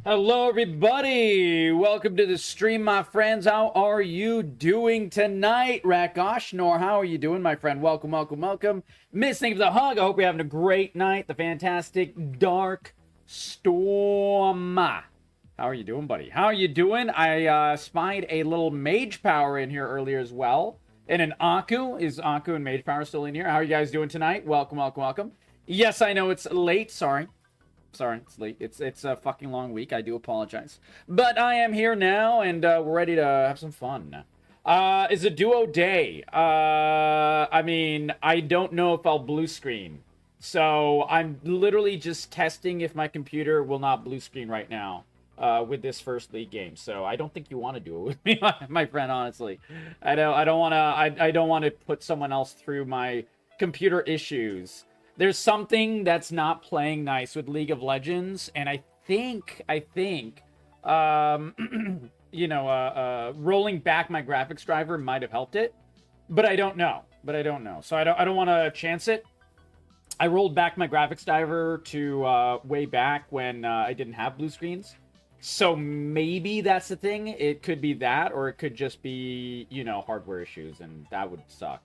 Hello, everybody. Welcome to the stream, my friends. How are you doing tonight? Rakoshnor, how are you doing, my friend? Welcome, welcome, welcome. Miss, thank you for the hug. I hope you're having a great night. The fantastic Dark Storm. How are you doing, buddy? How are you doing? I spied a little Mage Power in here earlier as well. And an Aku. Is Aku and Mage Power still in here? How are you guys doing tonight? Welcome, welcome, welcome. Yes, I know it's late. Sorry, it's late. It's a fucking long week. I do apologize. But I am here now, and we're ready to have some fun. Is a duo day. I mean, I don't know if I'll blue screen. So I'm literally just testing if my computer will not blue screen right now with this first league game. So I don't think you want to do it with me, my friend, honestly. I don't want to put someone else through my computer issues. There's something that's not playing nice with League of Legends, and I think, rolling back my graphics driver might have helped it, but I don't know. So I don't want to chance it. I rolled back my graphics driver to way back when I didn't have blue screens, so maybe that's the thing. It could be that, or it could just be hardware issues, and that would suck.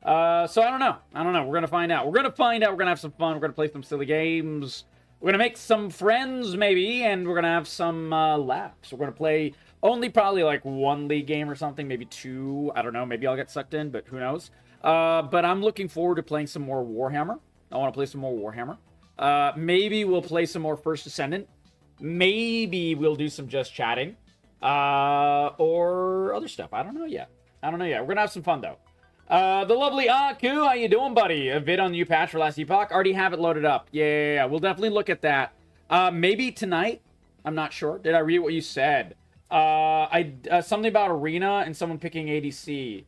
So I don't know. We're going to find out. We're going to have some fun. We're going to play some silly games. We're going to make some friends, maybe, and we're going to have some laps. We're going to play only probably like one league game or something, maybe two. I don't know. Maybe I'll get sucked in, but who knows? But I'm looking forward to playing some more Warhammer. I want to play some more Warhammer. Maybe we'll play some more First Descendant. Maybe we'll do some just chatting. Or other stuff. I don't know yet. We're going to have some fun, though. The lovely Aku, how you doing, buddy? A vid on the new patch for last epoch. Already have it loaded up. Yeah. We'll definitely look at that. Maybe tonight. I'm not sure. Did I read what you said? Something about arena and someone picking ADC.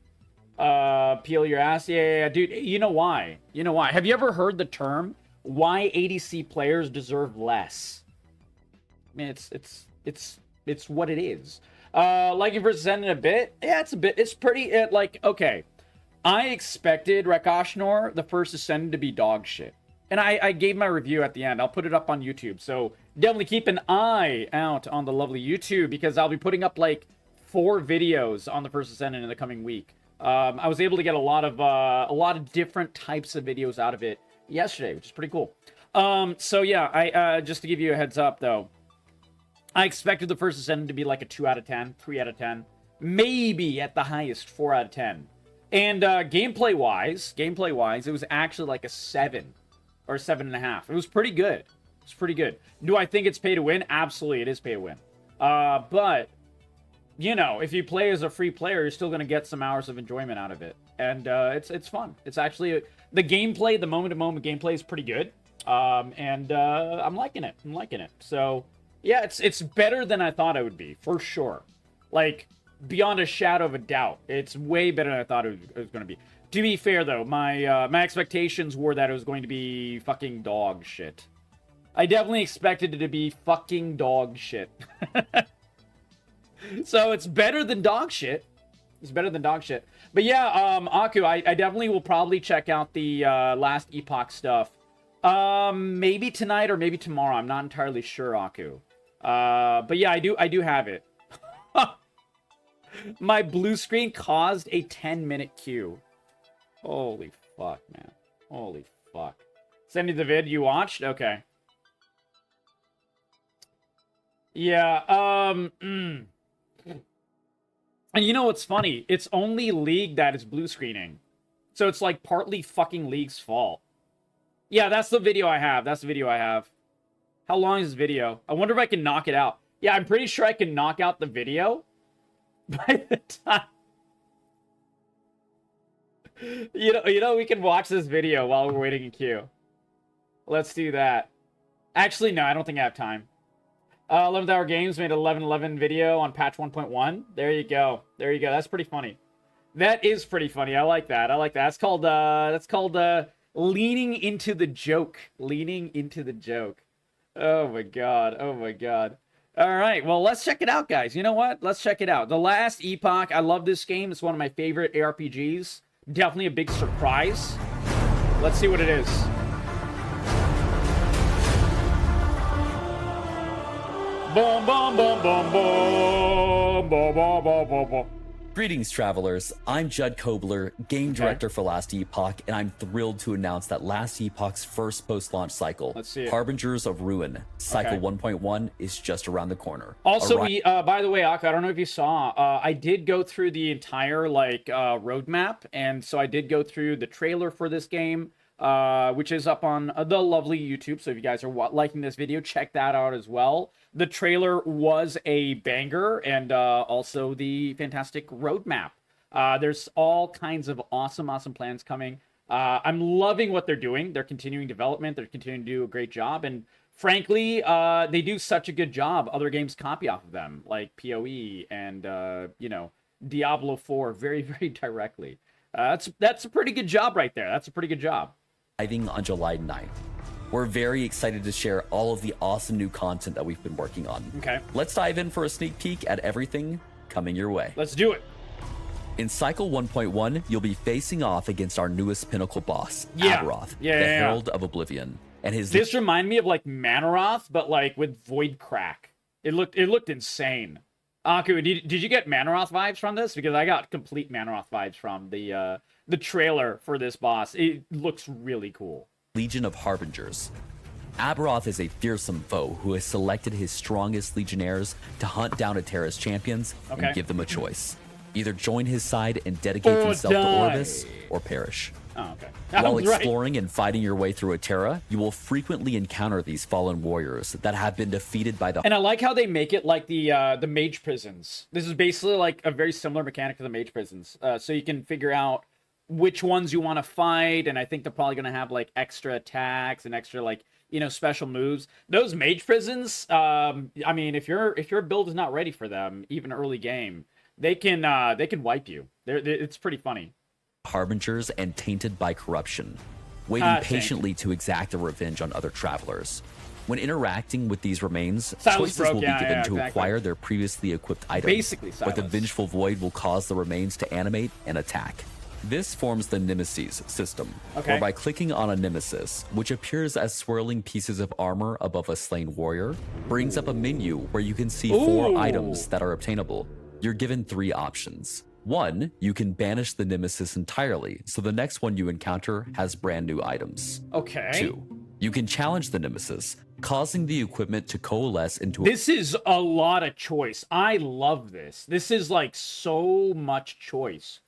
Peel your ass. Yeah, dude. You know why? Have you ever heard the term why ADC players deserve less? I mean, it's what it is. Liking versus Zen a bit. Yeah, it's a bit. It's pretty. Okay. I expected Rakoshnor, the First Ascendant, to be dog shit. And I gave my review at the end. I'll put it up on YouTube. So definitely keep an eye out on the lovely YouTube, because I'll be putting up like 4 videos on the First Ascendant in the coming week. I was able to get a lot of different types of videos out of it yesterday, which is pretty cool. So yeah, I just to give you a heads up though, I expected the First Ascendant to be like a 2 out of 10, 3 out of 10, maybe at the highest 4 out of 10. And gameplay-wise, it was actually like a 7 or 7.5. It was pretty good. Do I think it's pay to win? Absolutely, it is pay to win. But, if you play as a free player, you're still going to get some hours of enjoyment out of it. And it's fun. It's actually, the gameplay, the moment-to-moment gameplay is pretty good. And I'm liking it. So, yeah, it's better than I thought it would be, for sure. Like, beyond a shadow of a doubt, it's way better than I thought it was going to be. To be fair, though, my expectations were that it was going to be fucking dog shit. I definitely expected it to be fucking dog shit. So it's better than dog shit. But yeah, Aku, I definitely will probably check out the last epoch stuff. Maybe tonight or maybe tomorrow. I'm not entirely sure, Aku. But yeah, I do have it. My blue screen caused a 10-minute queue. Holy fuck, man. Holy fuck. Send me the vid you watched? Okay. Yeah, And you know what's funny? It's only League that is blue screening. So it's like partly fucking League's fault. Yeah, that's the video I have. How long is this video? I wonder if I can knock it out. Yeah, I'm pretty sure I can knock out the video by the time, we can watch this video while we're waiting in queue. Let's do that. Actually, no, I don't think I have time. 11th Hour Games made an 11/11 video on patch 1.1. There you go. That's pretty funny. That is pretty funny. I like that. That's called leaning into the joke. Oh my god. All right, well, let's check it out, guys. You know what? Let's check it out. The Last Epoch. I love this game. It's one of my favorite ARPGs. Definitely a big surprise. Let's see what it is. boom, boom, boom, boom, boom, boom, boom, boom, boom, boom. Greetings, travelers. I'm Judd Kobler, game director for Last Epoch, and I'm thrilled to announce that Last Epoch's first post-launch cycle, Let's see it. Harbingers of Ruin, Cycle 1.1, is just around the corner. Also, we, by the way, Ak, I don't know if you saw, I did go through the entire, like, roadmap, and so I did go through the trailer for this game, which is up on the lovely YouTube, so if you guys are liking this video, check that out as well. The trailer was a banger, and also the fantastic roadmap. There's all kinds of awesome plans coming. I'm loving what they're doing. They're continuing development. They're continuing to do a great job, and frankly, they do such a good job. Other games copy off of them, like PoE and, you know, Diablo 4 very, very directly. That's a pretty good job right there. That's a pretty good job. Arriving on July 9th. We're very excited to share all of the awesome new content that we've been working on. Okay. Let's dive in for a sneak peek at everything coming your way. Let's do it. In Cycle 1.1, you'll be facing off against our newest pinnacle boss, Aberoth, the Herald of Oblivion. And this reminded me of like Manaroth, but like with Void Crack. It looked insane. Aku, did you get Manaroth vibes from this? Because I got complete Manaroth vibes from the trailer for this boss. It looks really cool. Legion of Harbingers. Aberoth is a fearsome foe who has selected his strongest legionnaires to hunt down Atera's champions and give them a choice. Either join his side and dedicate himself to Orvis, or perish. Oh, okay. While exploring and fighting your way through Atera, you will frequently encounter these fallen warriors that have been defeated by the... And I like how they make it like the mage prisons. This is basically like a very similar mechanic to the mage prisons. So you can figure out which ones you want to fight, and I think they're probably going to have like extra attacks and extra like, you know, special moves. Those mage prisons, I mean, if your build is not ready for them, even early game, they can wipe you. It's pretty funny. Harbingers and tainted by corruption, waiting patiently to exact their revenge on other travelers. When interacting with these remains, choices will be given to acquire their previously equipped items. Basically, but the vengeful void will cause the remains to animate and attack. This forms the Nemesis system, where by clicking on a Nemesis, which appears as swirling pieces of armor above a slain warrior, brings up a menu where you can see 4 items that are obtainable. You're given 3 options. 1, you can banish the Nemesis entirely, so the next one you encounter has brand new items. 2, you can challenge the Nemesis, causing the equipment to coalesce into This is a lot of choice. I love this. This is like so much choice.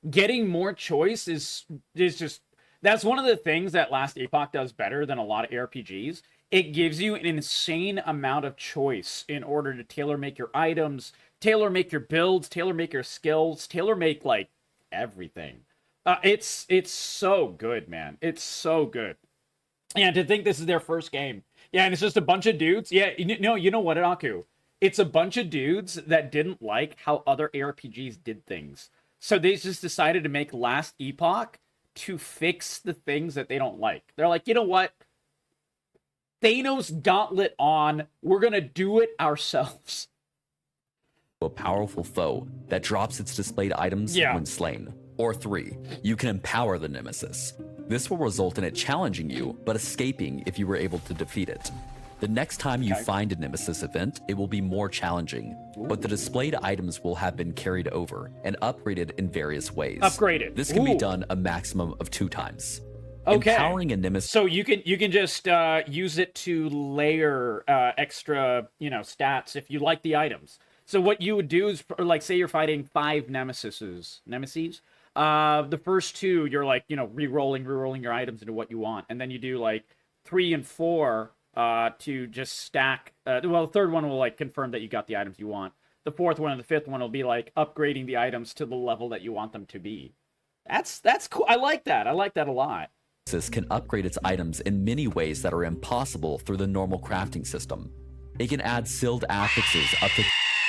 Getting more choice is just... That's one of the things that Last Epoch does better than a lot of RPGs. It gives you an insane amount of choice in order to tailor-make your items, tailor-make your builds, tailor-make your skills, tailor-make, like, everything. It's so good, man. It's so good. And to think this is their first game. Yeah, and it's just a bunch of dudes. Yeah, you know what, Aku? It's a bunch of dudes that didn't like how other RPGs did things. So they just decided to make Last Epoch to fix the things that they don't like. They're like, you know what? Thanos gauntlet on. We're going to do it ourselves. A powerful foe that drops its displayed items when slain. Or 3, you can empower the Nemesis. This will result in it challenging you, but escaping if you were able to defeat it. The next time you find a Nemesis event, it will be more challenging, but the displayed items will have been carried over and upgraded in various ways. This can be done a maximum of 2 times. Empowering a Nemesis. So you can just use it to layer extra, you know, stats if you like the items. So what you would do is, like, say you're fighting 5 nemesis. The first 2, you're like, you know, re-rolling your items into what you want, and then you do like 3 and 4 to just stack. Well, the third one will like confirm that you got the items you want. The 4th one and the 5th one will be like upgrading the items to the level that you want them to be. That's cool. I like that. I like that a lot. Can upgrade its items in many ways that are impossible through the normal crafting system. It can add sealed affixes up to...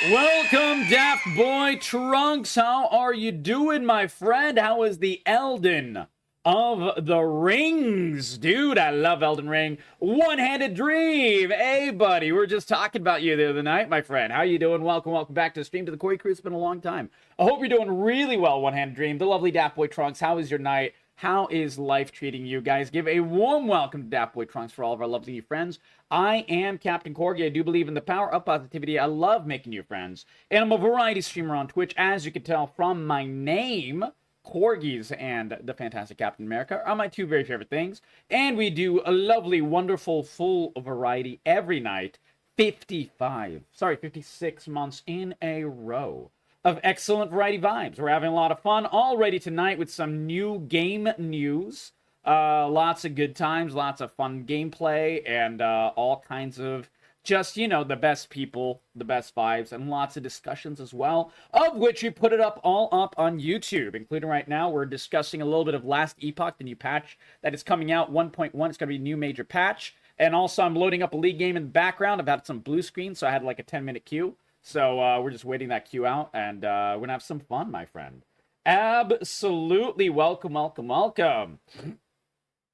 Welcome, Daft Boy Trunks. How are you doing, my friend? How is the Elden of the Rings? Dude, I love Elden Ring. One-Handed Dream. Hey, buddy. We were just talking about you the other night, my friend. How you doing? Welcome back to the stream, to the Koi Crew. It's been a long time. I hope you're doing really well, One-Handed Dream. The lovely Daft Boy Trunks. How was your night? How is life treating you guys? Give a warm welcome to Daft Boy Trunks for all of our lovely new friends. I am Captain Corgi. I do believe in the power of positivity. I love making new friends. And I'm a variety streamer on Twitch, as you can tell from my name. Corgis and the Fantastic Captain America are my two very favorite things. And we do a lovely, wonderful, full variety every night. 56 months in a row of excellent variety vibes. We're having a lot of fun already tonight with some new game news. Lots of good times, lots of fun gameplay, and all kinds of just, you know, the best people, the best vibes, and lots of discussions as well, of which we put it up all up on YouTube, including right now we're discussing a little bit of Last Epoch, the new patch that is coming out, 1.1. It's going to be a new major patch. And also I'm loading up a league game in the background. I've had some blue screen, so I had like a 10-minute queue. So we're just waiting that queue out, and we're going to have some fun, my friend. Absolutely. Welcome, welcome, welcome.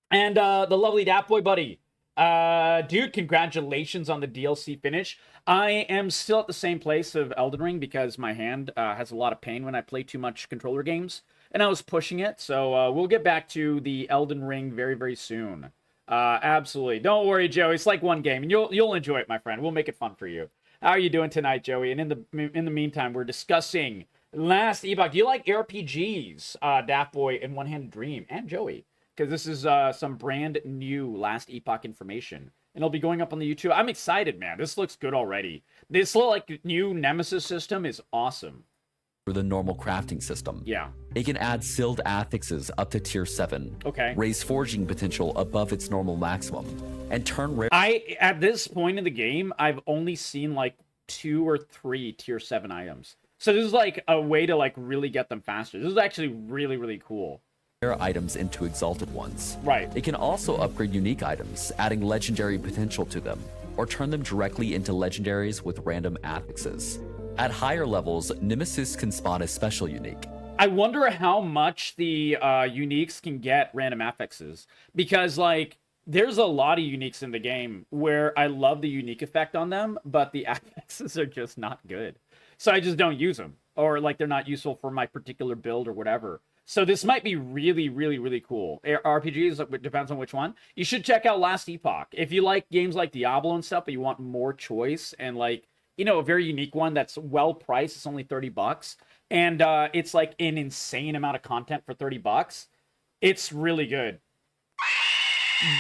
And the lovely Daft Boy buddy. Dude, congratulations on the DLC finish. I am still at the same place of Elden Ring because my hand has a lot of pain when I play too much controller games. And I was pushing it, so we'll get back to the Elden Ring very, very soon. Absolutely. Don't worry, Joey. It's like one game, and you'll enjoy it, my friend. We'll make it fun for you. How are you doing tonight, Joey? And in the meantime, we're discussing Last Epoch. Do you like RPGs, Daft Boy and One Handed Dream, and Joey? Because this is some brand new Last Epoch information, and it'll be going up on the YouTube. I'm excited, man. This looks good already. This little like new Nemesis system is awesome. For the normal crafting system. Yeah. It can add sealed affixes up to tier 7. Okay. Raise forging potential above its normal maximum. And turn rare. At this point in the game, I've only seen like 2 or 3 tier 7 items. So this is like a way to like really get them faster. This is actually really, really cool. Items into exalted ones. Right. It can also upgrade unique items, adding legendary potential to them, or turn them directly into legendaries with random affixes. At higher levels, Nemesis can spawn a special unique. I wonder how much the uniques can get random affixes, because like there's a lot of uniques in the game where I love the unique effect on them, but the affixes are just not good. So I just don't use them, or like they're not useful for my particular build or whatever. So this might be really, really, really cool. RPGs, it depends on which one. You should check out Last Epoch. If you like games like Diablo and stuff, but you want more choice and like, you know, a very unique one that's well priced. It's only $30, and it's like an insane amount of content for $30. It's really good.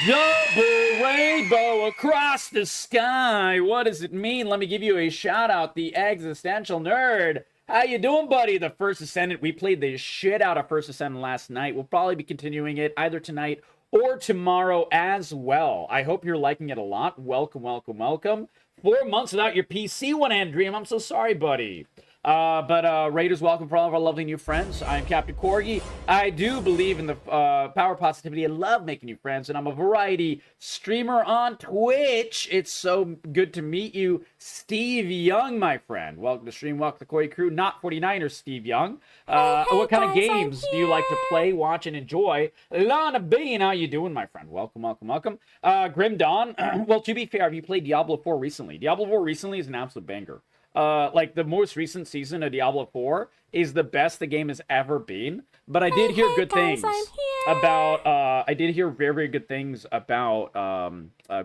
Double rainbow across the sky. What does it mean? Let me give you a shout out. The Existential Nerd. How you doing, buddy? The First Ascendant. We played the shit out of First Ascendant last night. We'll probably be continuing it either tonight or tomorrow as well. I hope you're liking it a lot. Welcome, welcome, welcome. 4 months without your PC, One Hand Dream. I'm so sorry, buddy. But Raiders, welcome for all of our lovely new friends. I'm Captain Corgi. I do believe in the power of positivity. I love making new friends, and I'm a variety streamer on Twitch. It's so good to meet you, Steve Young, my friend. Welcome to stream. Welcome to the Corgi crew. Not 49ers, Steve Young. What kind of games do you like to play, watch, and enjoy? Lana Bean, how you doing, my friend? Welcome, welcome, welcome. Grim Dawn. Well, to be fair, have you played Diablo 4 recently? Diablo 4 recently is an absolute banger. Like the most recent season of Diablo 4 is the best the game has ever been. But I did hear good things about, I did hear very, very good things about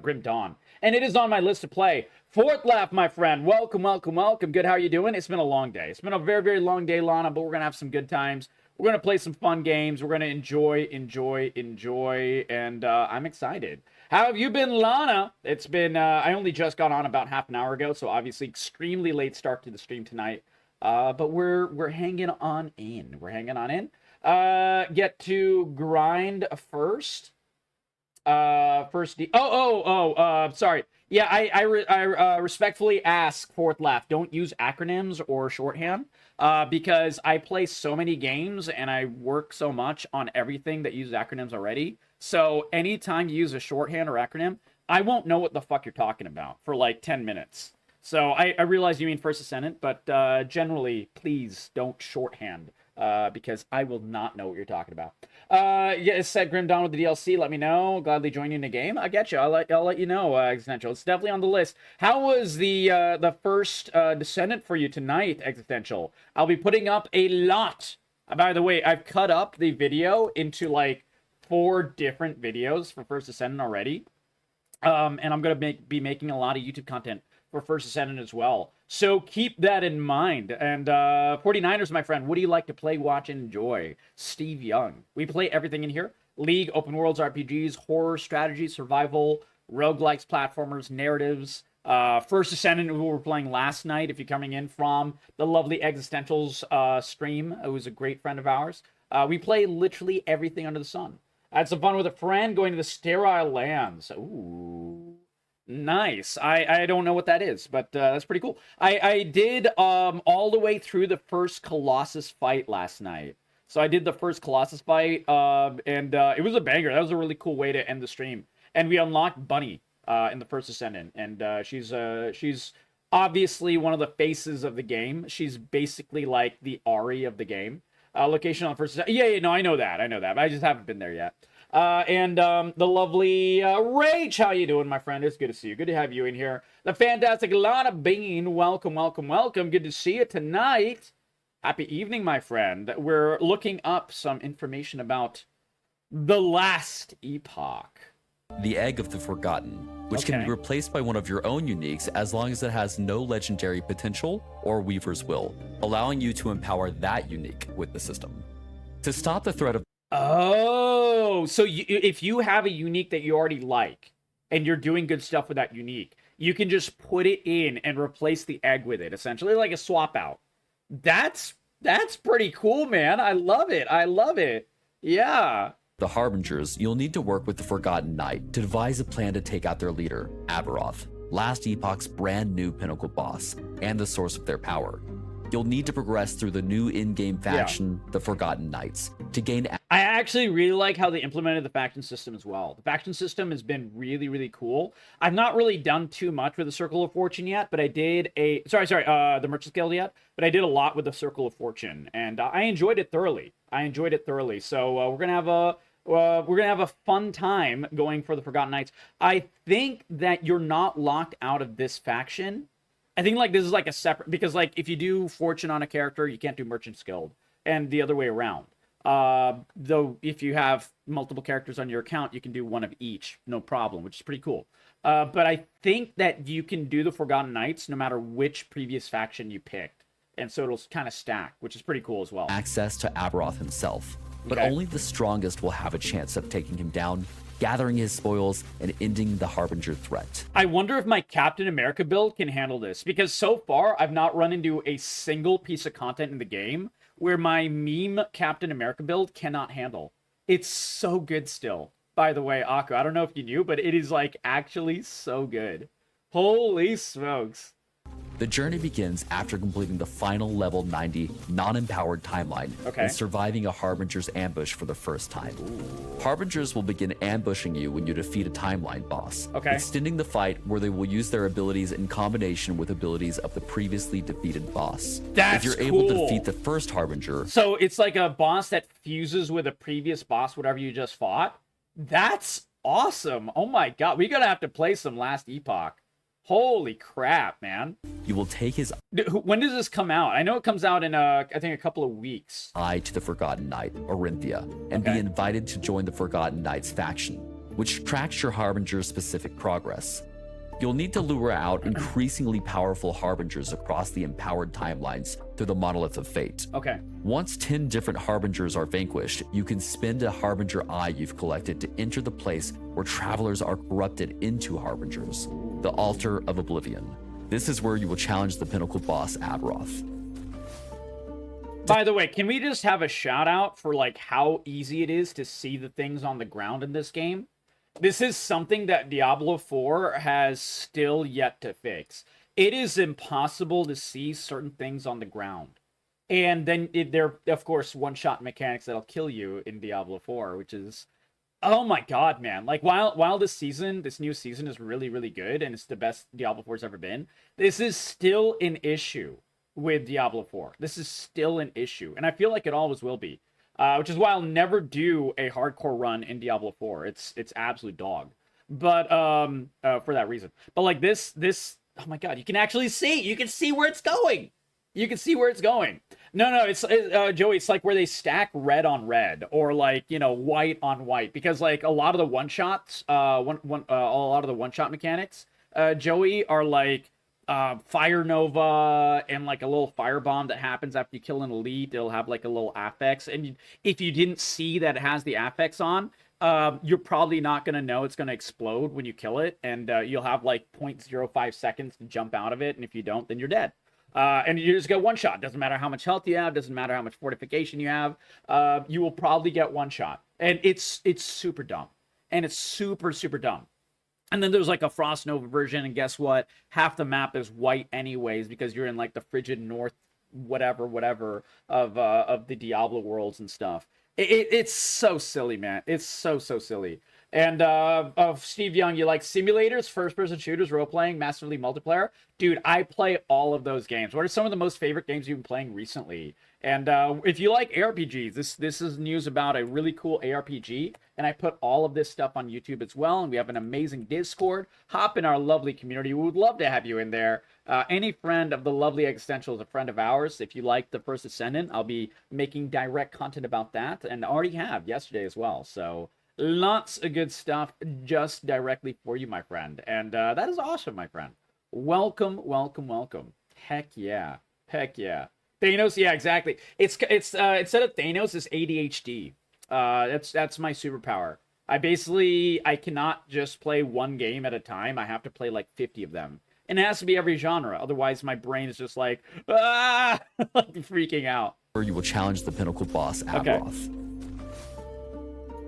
Grim Dawn. And it is on my list to play. Fourth Laugh, my friend. Welcome, welcome, welcome. Good, how are you doing? It's been a long day. It's been a very, very long day, Lana, but we're going to have some good times. We're going to play some fun games. We're going to enjoy, and I'm excited. How have you been, Lana? It's been, I only just got on about half an hour ago, so obviously extremely late start to the stream tonight. But we're hanging on in. We're hanging on in. Get to grind first. Sorry. Yeah, I respectfully ask, Fourth Laugh, don't use acronyms or shorthand, because I play so many games and I work so much on everything that uses acronyms already. So anytime you use a shorthand or acronym, I won't know what the fuck you're talking about for like 10 minutes. So I realize you mean First Ascendant, but generally, please don't shorthand, because I will not know what you're talking about. Yeah, said Grim Dawn with the DLC. Let me know. Gladly join you in the game. I get you. I'll let you know, Existential. It's definitely on the list. How was the first Descendant for you tonight, Existential? I'll be putting up a lot. By the way, I've cut up the video into like 4 different videos for First Ascendant already. And I'm going to be making a lot of YouTube content for First Ascendant as well. So keep that in mind. And 49ers, my friend, what do you like to play, watch, and enjoy? Steve Young. We play everything in here. League, open worlds, RPGs, horror, strategy, survival, roguelikes, platformers, narratives. First Ascendant, who we were playing last night, if you're coming in from the lovely Existentials stream, it was a great friend of ours. We play literally everything under the sun. I had some fun with a friend going to the Sterile Lands. Ooh, nice. I don't know what that is, but that's pretty cool. I did all the way through the first Colossus fight last night. So I did the first Colossus fight, and it was a banger. That was a really cool way to end the stream. And we unlocked Bunny in the First Ascendant, and she's obviously one of the faces of the game. She's basically like the Ari of the game. Location on First Ascendant. Yeah, no, I know that. But I just haven't been there yet. And the lovely Rage, how you doing, my friend? It's good to see you. Good to have you in here. The fantastic Lana Bean, welcome. Good to see you tonight. Happy evening, my friend. We're looking up some information about the last epoch. The Egg of the Forgotten, which can be replaced by one of your own uniques as long as it has no legendary potential or Weaver's Will, allowing you to empower that unique with the system. To stop the threat of... Oh, so if you have a unique that you already like, and you're doing good stuff with that unique, you can just put it in and replace the egg with it, essentially like a swap out. That's pretty cool, man. I love it. Yeah. The Harbingers, you'll need to work with the Forgotten Knight to devise a plan to take out their leader, Aberoth, last epoch's brand new pinnacle boss, and the source of their power. You'll need to progress through the new in-game faction, the Forgotten Knights, to gain... I actually really like how they implemented the faction system as well. The faction system has been really, really cool. I've not really done too much with the Circle of Fortune yet, but I did the Merchant's Guild yet, but I did a lot with the Circle of Fortune, and I enjoyed it thoroughly. So we're gonna have a fun time going for the Forgotten Knights. I think that you're not locked out of this faction. I think like this is like a separate, because like if you do Fortune on a character, you can't do Merchant's Guild, and the other way around. Though if you have multiple characters on your account, you can do one of each, no problem, which is pretty cool. But I think that you can do the Forgotten Knights no matter which previous faction you picked, and so it'll kind of stack, which is pretty cool as well. Access to Aberoth himself, but only the strongest will have a chance of taking him down, gathering his spoils, and ending the Harbinger threat. I wonder if my Captain America build can handle this, because so far I've not run into a single piece of content in the game where my meme Captain America build cannot handle. It's so good still. By the way, Akko, I don't know if you knew, but it is like actually so good. Holy smokes. The journey begins after completing the final level 90 non-empowered timeline and surviving a Harbinger's ambush for the first time. Harbingers will begin ambushing you when you defeat a timeline boss, extending the fight where they will use their abilities in combination with abilities of the previously defeated boss. That's if you're able to defeat the first Harbinger... So it's like a boss that fuses with a previous boss, whatever you just fought? That's awesome. Oh my god, we're gonna have to play some Last Epoch. Holy crap, man. You will take his... When does this come out? I know it comes out in, I think, a couple of weeks. Eye to the Forgotten Knight, Orinthia, and be invited to join the Forgotten Knights faction, which tracks your Harbinger's specific progress. You'll need to lure out increasingly powerful Harbingers across the empowered timelines through the Monolith of Fate. Once 10 different Harbingers are vanquished, you can spend a Harbinger Eye you've collected to enter the place where travelers are corrupted into Harbingers, the Altar of Oblivion. This is where you will challenge the pinnacle boss, Aberoth. By the way, can we just have a shout out for like how easy it is to see the things on the ground in this game? This is something that Diablo 4 has still yet to fix. It is impossible to see certain things on the ground. And then there are, of course, one-shot mechanics that'll kill you in Diablo 4, which is... Oh my god, man. Like, while this new season is really, really good, and it's the best Diablo 4's ever been, this is still an issue with Diablo 4. This is still an issue. And I feel like it always will be. Which is why I'll never do a hardcore run in Diablo 4. It's absolute dog. But, for that reason. But like this, oh my god, you can actually see! You can see where it's going! You can see where it's going. No, it's Joey. It's like where they stack red on red, or like white on white, because like a lot of the one shots, a lot of the one shot mechanics, Joey, are like fire nova and like a little firebomb that happens after you kill an elite. It'll have like a little affix, and if you didn't see that it has the affix on, you're probably not gonna know it's gonna explode when you kill it, and you'll have like 0.05 seconds to jump out of it, and if you don't, then you're dead. And you just get one shot. Doesn't matter how much health you have. Doesn't matter how much fortification you have. You will probably get one shot. And it's super dumb. And it's super, super dumb. And then there's like a Frost Nova version. And guess what? Half the map is white anyways, because you're in like the frigid north, whatever of the Diablo worlds and stuff. It's so silly, man. It's so silly. And Steve Young, you like simulators, first-person shooters, role-playing, massively multiplayer? Dude, I play all of those games. What are some of the most favorite games you've been playing recently? And if you like ARPGs, this is news about a really cool ARPG, and I put all of this stuff on YouTube as well, and we have an amazing Discord. Hop in our lovely community. We would love to have you in there. Any friend of the lovely Existential is a friend of ours. If you like the First Ascendant, I'll be making direct content about that, and already have yesterday as well. So lots of good stuff just directly for you, my friend. And that is awesome, my friend. Welcome. Heck yeah. Thanos, yeah, exactly. It's instead of Thanos, it's ADHD. That's my superpower. I cannot just play one game at a time. I have to play like 50 of them. And it has to be every genre. Otherwise, my brain is just like, freaking out. Or you will challenge the pinnacle boss, Aberoth.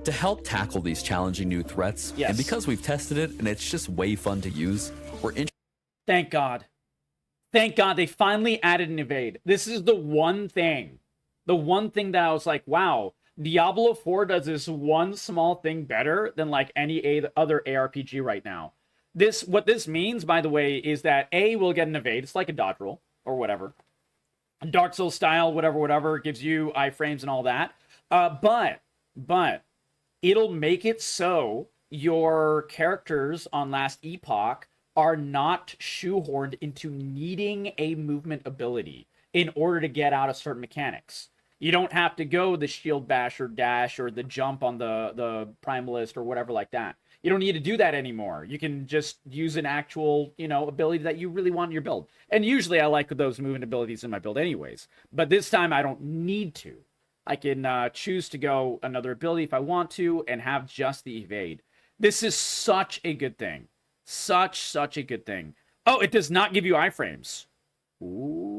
To help tackle these challenging new threats, and because we've tested it and it's just way fun to use, Thank God. Thank God they finally added an evade. This is the one thing that I was like, wow, Diablo 4 does this one small thing better than like any other ARPG right now. What this means, by the way, is that we'll get an evade. It's like a dodge roll or whatever. Dark Souls style, whatever, gives you iframes and all that. But it'll make it so your characters on Last Epoch are not shoehorned into needing a movement ability in order to get out of certain mechanics. You don't have to go the shield bash or dash or the jump on the primalist or whatever like that. You don't need to do that anymore. You can just use an actual, ability that you really want in your build. And usually I like those movement abilities in my build anyways. But this time I don't need to. I can choose to go another ability if I want to and have just the evade. This is such a good thing. Such a good thing. Oh, it does not give you iframes. Ooh.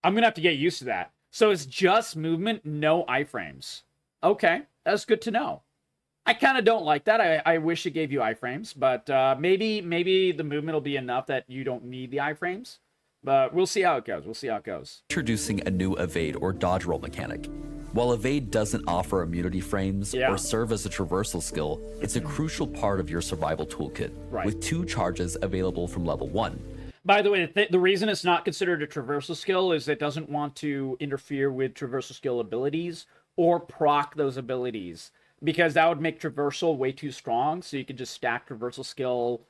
I'm going to have to get used to that. So it's just movement, no iframes. Okay, that's good to know. I kind of don't like that. I wish it gave you iframes, but maybe the movement will be enough that you don't need the iframes. But we'll see how it goes. Introducing a new evade or dodge roll mechanic. While evade doesn't offer immunity frames or serve as a traversal skill, it's a crucial part of your survival toolkit, with 2 charges available from level 1. By the way, the reason it's not considered a traversal skill is it doesn't want to interfere with traversal skill abilities or proc those abilities, because that would make traversal way too strong, so you could just stack traversal skill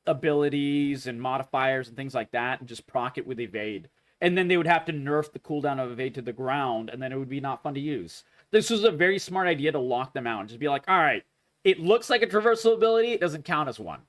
abilities and modifiers and things like that and just proc it with evade. And then they would have to nerf the cooldown of evade to the ground, and then it would be not fun to use. This was a very smart idea to lock them out and just be like, all right, it looks like a traversal ability, it doesn't count as one.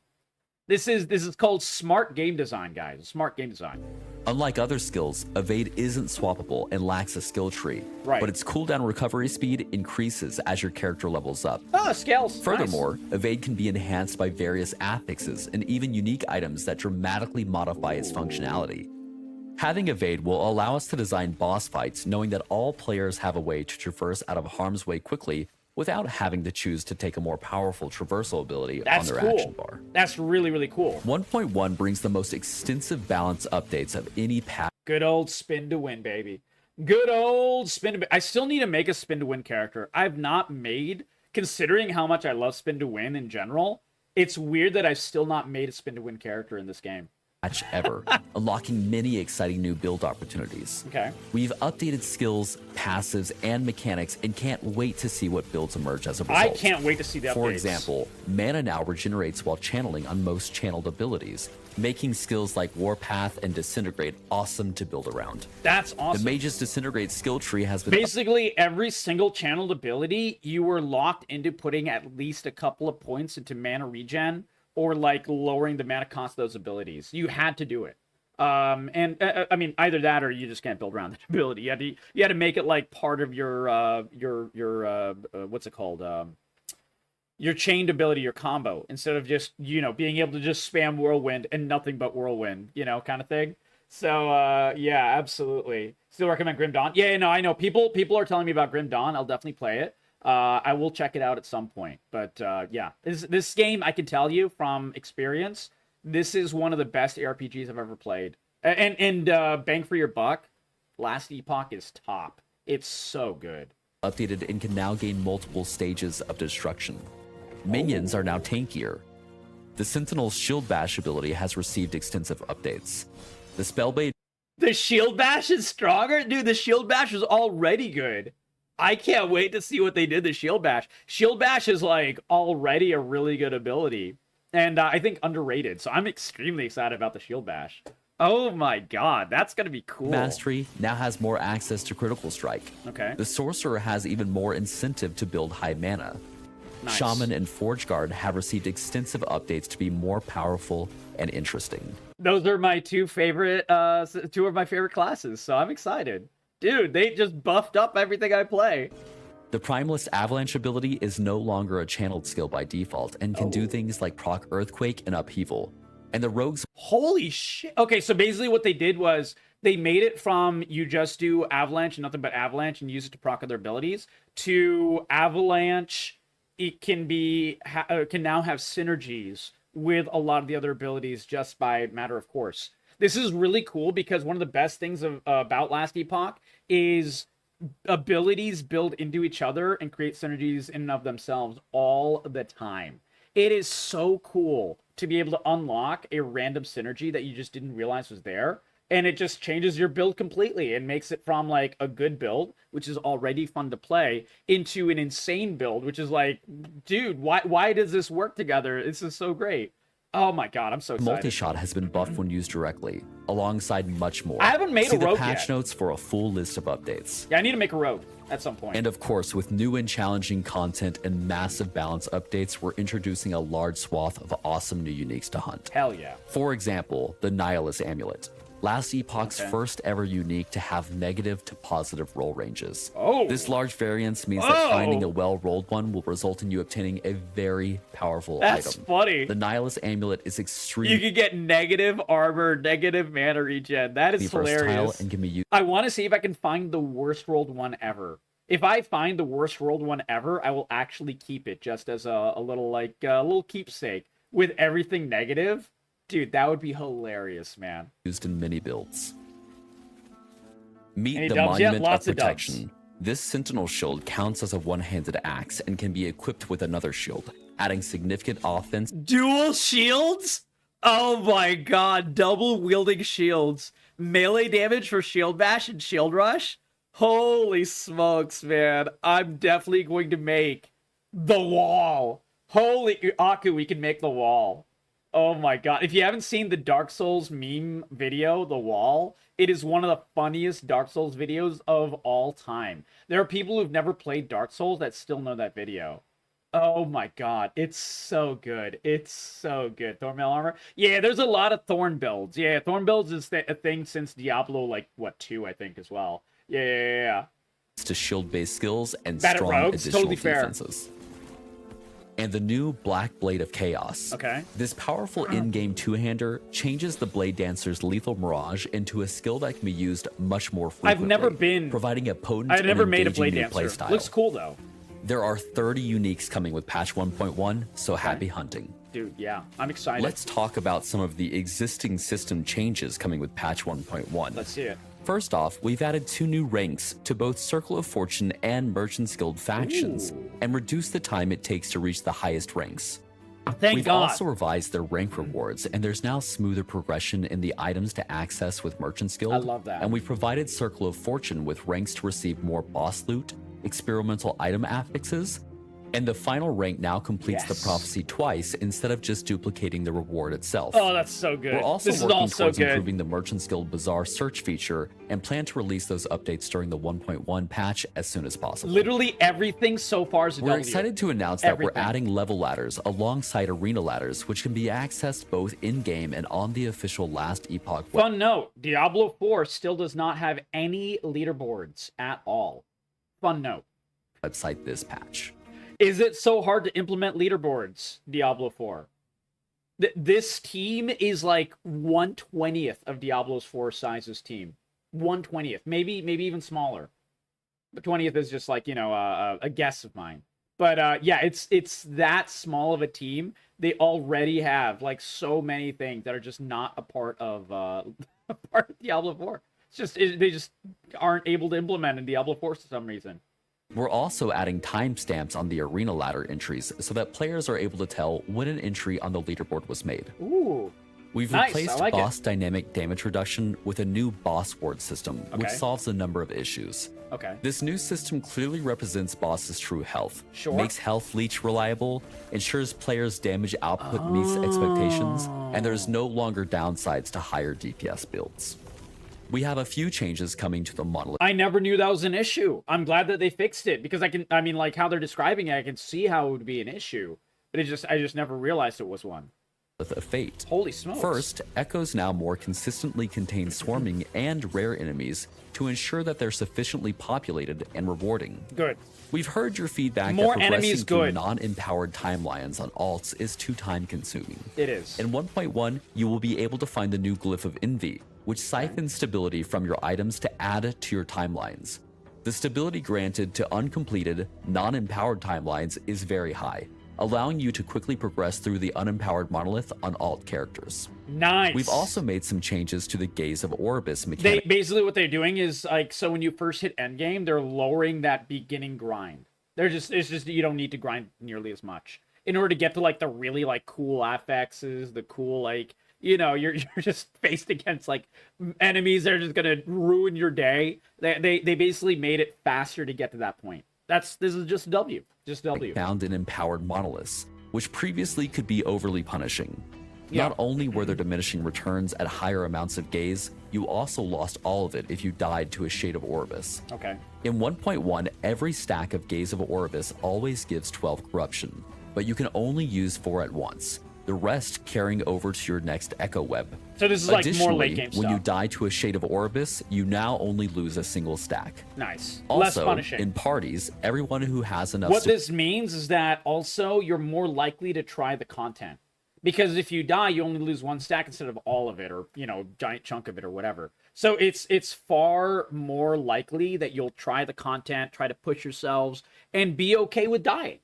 This is called smart game design, guys. Smart game design. Unlike other skills, evade isn't swappable and lacks a skill tree. But its cooldown recovery speed increases as your character levels up. Scales. Furthermore, evade can be enhanced by various affixes and even unique items that dramatically modify its functionality. Having evade will allow us to design boss fights knowing that all players have a way to traverse out of harm's way quickly without having to choose to take a more powerful traversal ability on their action bar. That's really, really cool. 1.1 brings the most extensive balance updates of any patch. Good old spin to win, baby. Good old spin to win. I still need to make a spin to win character. I've not made, considering how much I love spin to win in general, it's weird that I've still not made a spin to win character in this game. patch ever, unlocking many exciting new build opportunities. Okay. We've updated skills, passives, and mechanics and can't wait to see what builds emerge as a result. I can't wait to see the updates. For example, mana now regenerates while channeling on most channeled abilities, making skills like Warpath and Disintegrate awesome to build around. That's awesome. The Mage's Disintegrate skill tree has been... Basically, every single channeled ability, you were locked into putting at least a couple of points into mana regen, or like lowering the mana cost of those abilities. You had to do it. I mean, either that or you just can't build around that ability. You had to make it like part of your what's it called? Your chained ability, your combo, instead of just, you know, being able to just spam Whirlwind and nothing but Whirlwind, you know, kind of thing. So, yeah, absolutely. Still recommend Grim Dawn. Yeah, no, I know. People are telling me about Grim Dawn. I'll definitely play it. I will check it out at some point. But, yeah, this game, I can tell you from experience, this is one of the best RPGs I've ever played. And bang for your buck, Last Epoch is top. It's so good. Updated and can now gain multiple stages of destruction. Minions are now tankier. The Sentinel's Shield Bash ability has received extensive updates. The Spellblade... The Shield Bash is stronger? Dude, the Shield Bash is already good. I can't wait to see what they did to Shield Bash. Shield Bash is, like, already a really good ability. And I think underrated. So I'm extremely excited about the Shield Bash. Oh my god, that's going to be cool. Mastery now has more access to Critical Strike. Okay. The Sorcerer has even more incentive to build high mana. Nice. Shaman and Forge Guard have received extensive updates to be more powerful and interesting. Those are my two of my favorite classes, so I'm excited. Dude, they just buffed up everything I play. The Primalist Avalanche ability is no longer a channeled skill by default and can do things like proc Earthquake and Upheaval. And the Rogues... Holy shit. Okay, so basically what they did was they made it from you just do Avalanche and nothing but Avalanche and use it to proc other abilities to Avalanche. It can be can now have synergies with a lot of the other abilities just by matter of course. This is really cool because one of the best things about Last Epoch is abilities build into each other and create synergies in and of themselves all the time. It is so cool to be able to unlock a random synergy that you just didn't realize was there. And it just changes your build completely and makes it from like a good build, which is already fun to play, into an insane build, which is like, dude, why does this work together? This is so great. Oh my god, I'm so excited. Multi-shot has been buffed when used directly, alongside much more. I haven't made See a rogue the patch yet. Notes for a full list of updates. Yeah, I need to make a rogue at some point. And of course, with new and challenging content and massive balance updates, we're introducing a large swath of awesome new uniques to hunt. Hell yeah. For example, the Nihilist Amulet. Last Epoch's first ever unique to have negative to positive roll ranges. Oh. This large variance means that finding a well-rolled one will result in you obtaining a very powerful item. That's funny. The Nihilist Amulet is extremely... You can get negative armor, negative mana regen. That is hilarious. And can be used... I want to see if I can find the worst rolled one ever. If I find the worst rolled one ever, I will actually keep it just as a little, like, a little keepsake with everything negative. Dude, that would be hilarious, man. Used in many builds. Meet Any the dubs yet? Monument Lots of of dubs. Protection. This Sentinel shield counts as a one-handed axe and can be equipped with another shield, adding significant offense. Dual shields? Oh my god, double wielding shields. Melee damage for Shield Bash and Shield Rush? Holy smokes, man. I'm definitely going to make the wall. Holy... Aku, we can make the wall. Oh my god. If you haven't seen the Dark Souls meme video, The Wall, it is one of the funniest Dark Souls videos of all time. There are people who've never played Dark Souls that still know that video. Oh my god. It's so good. It's so good. Thornmail armor? Yeah, there's a lot of Thorn builds. Yeah, Thorn builds is a thing since Diablo, like, what, 2, I think, as well. Yeah. To shield-based skills and Bad at strong rogues? additional Totally fair. defenses. And the new Black Blade of Chaos. Okay. This powerful in-game two-hander changes the Blade Dancer's Lethal Mirage into a skill that can be used much more frequently. I've never been... providing a potent I've never and made a engaging Blade new Dancer. playstyle. Looks cool, though. There are 30 uniques coming with patch 1.1, so happy hunting. Dude, yeah. I'm excited. Let's talk about some of the existing system changes coming with patch 1.1. Let's see it. First off, we've added 2 new ranks to both Circle of Fortune and Merchant's Guild factions, and reduced the time it takes to reach the highest ranks. Thank God. We've also revised their rank rewards, and there's now smoother progression in the items to access with Merchant's Guild. I love that. And we've provided Circle of Fortune with ranks to receive more boss loot, experimental item affixes, and the final rank now completes the prophecy twice instead of just duplicating the reward itself. Oh, that's so good. We're also working towards improving the Merchant's Guild Bazaar search feature and plan to release those updates during the 1.1 patch as soon as possible. Literally everything so far is a We're excited to announce that we're adding level ladders alongside arena ladders, which can be accessed both in-game and on the official Last Epoch web. Fun note, Diablo 4 still does not have any leaderboards at all. Fun note. Website this patch. Is it so hard to implement leaderboards, Diablo 4? This team is like 1/20th of Diablo's 4 size's team. 1/20th, maybe even smaller. But 20th is just like, you know, a guess of mine. But yeah, it's that small of a team. They already have like so many things that are just not a part of Diablo 4. It's just they just aren't able to implement in Diablo 4 for some reason. We're also adding timestamps on the arena ladder entries so that players are able to tell when an entry on the leaderboard was made. Ooh. We've replaced boss dynamic damage reduction with a new boss ward system, which solves a number of issues. This new system clearly represents boss's true health, makes health leech reliable, ensures players' damage output meets expectations, and there's no longer downsides to higher DPS builds. We have a few changes coming to the monolith. I never knew that was an issue. I'm glad that they fixed it because I mean, like how they're describing it, I can see how it would be an issue, but I just never realized it was one. With a fate. Holy smokes. First, Echoes now more consistently contain swarming and rare enemies to ensure that they're sufficiently populated and rewarding. Good. We've heard your feedback that progressing through non-empowered timelines on alts is too time-consuming. It is. In 1.1, you will be able to find the new Glyph of Envy, which siphons stability from your items to add to your timelines. The stability granted to uncompleted, non-empowered timelines is very high, allowing you to quickly progress through the unempowered monolith on alt characters. Nice. We've also made some changes to the Gaze of Oribus mechanic. Basically what they're doing is like, so when you first hit endgame, they're lowering that beginning grind. It's just you don't need to grind nearly as much in order to get to like the really like cool affixes, the cool like, you know, you're just faced against like enemies that are just gonna ruin your day. They basically made it faster to get to that point. This is just W. Just W. Found in empowered monoliths, which previously could be overly punishing. Not only were there diminishing returns at higher amounts of gaze, you also lost all of it if you died to a Shade of Oribus. In 1.1, every stack of Gaze of Oribus always gives 12 corruption, but you can only use 4 at once, the rest carrying over to your next Echo Web. So this is like more late game stuff. When you die to a Shade of Oribus, you now only lose a single stack. Nice. Also, less punishing. In parties, everyone who has enough... What this means is that also you're more likely to try the content. Because if you die, you only lose 1 stack instead of all of it, or, you know, giant chunk of it or whatever. So it's far more likely that you'll try the content, try to push yourselves, and be okay with dying.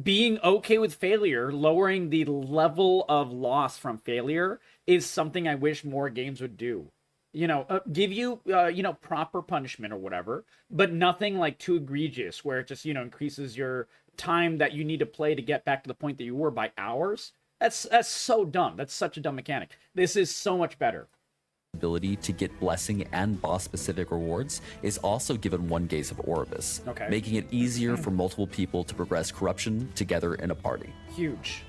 Being okay with failure, lowering the level of loss from failure, is something I wish more games would do. You know, give you, you know, proper punishment or whatever, but nothing like too egregious where it just, you know, increases your time that you need to play to get back to the point that you were by hours. That's so dumb. That's such a dumb mechanic. This is so much better. Ability to get blessing and boss specific rewards is also given 1 Gaze of Oribus, making it easier for multiple people to progress corruption together in a party. Huge.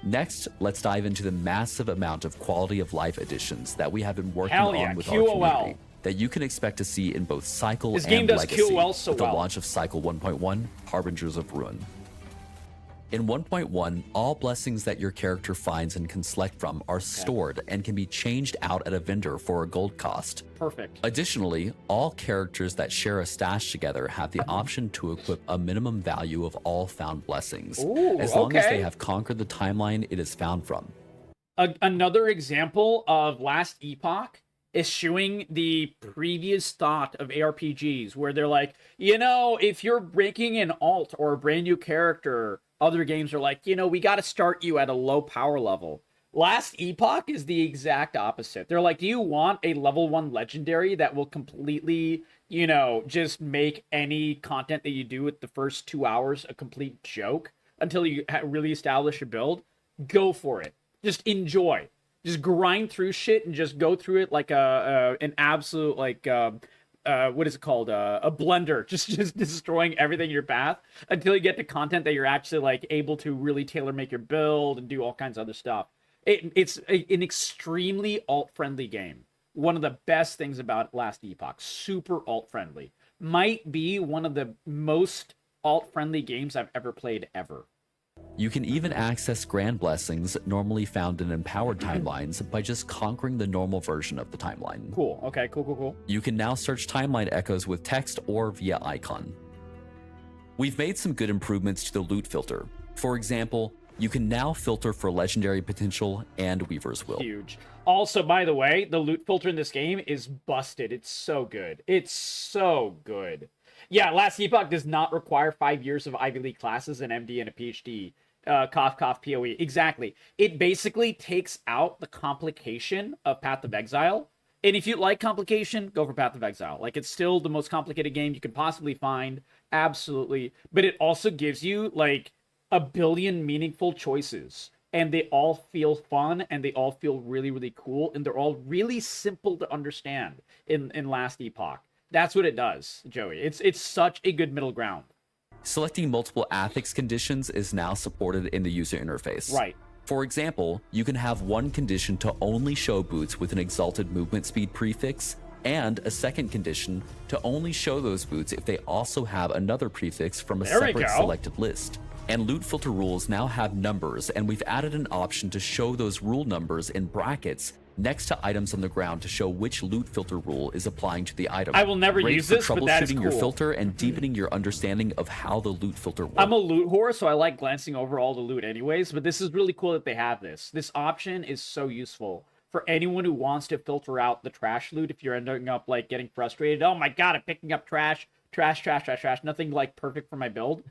Next, let's dive into the massive amount of quality of life additions that we have been working on with our community that you can expect to see in both Cycle and Legacy with the launch of Cycle 1.1, Harbingers of Ruin. In 1.1, all blessings that your character finds and can select from are stored and can be changed out at a vendor for a gold cost. Perfect. Additionally, all characters that share a stash together have the option to equip a minimum value of all found blessings, as long as they have conquered the timeline it is found from. Another example of Last Epoch eschewing the previous thought of ARPGs, where they're like, you know, if you're breaking an alt or a brand new character, other games are like, you know, we got to start you at a low power level. Last Epoch is the exact opposite. They're like, do you want a level 1 legendary that will completely, you know, just make any content that you do with the first 2 hours a complete joke until you really establish a build? go for it. Just enjoy. Just grind through shit and just go through it like an absolute like what is it called? A blender, just destroying everything in your path until you get to content that you're actually like able to really tailor make your build and do all kinds of other stuff. It's an extremely alt-friendly game. One of the best things about Last Epoch, super alt-friendly. Might be one of the most alt-friendly games I've ever played ever. You can even access grand blessings normally found in empowered timelines by just conquering the normal version of the timeline. Cool. Okay, cool. You can now search timeline echoes with text or via icon. We've made some good improvements to the loot filter. For example, you can now filter for legendary potential and Weaver's Will. Huge. Also, by the way, the loot filter in this game is busted. It's so good. It's so good. Yeah, Last Epoch does not require 5 years of Ivy League classes, an MD, and a PhD. Cough, PoE. Exactly. It basically takes out the complication of Path of Exile. And if you like complication, go for Path of Exile. Like, it's still the most complicated game you can possibly find. Absolutely. But it also gives you, like, a billion meaningful choices. And they all feel fun, and they all feel really, really cool. And they're all really simple to understand in Last Epoch. That's what it does, Joey. It's such a good middle ground. Selecting multiple affix conditions is now supported in the user interface. Right. For example, you can have one condition to only show boots with an exalted movement speed prefix, and a second condition to only show those boots if they also have another prefix from a separate selected list. And loot filter rules now have numbers, and we've added an option to show those rule numbers in brackets next to items on the ground to show which loot filter rule is applying to the item. I will never use this, but that is cool. Troubleshooting your filter and deepening your understanding of how the loot filter works. I'm a loot whore, so I like glancing over all the loot anyways, but this is really cool that they have this. This option is so useful for anyone who wants to filter out the trash loot if you're ending up, like, getting frustrated. Oh my god, I'm picking up trash, nothing, like, perfect for my build.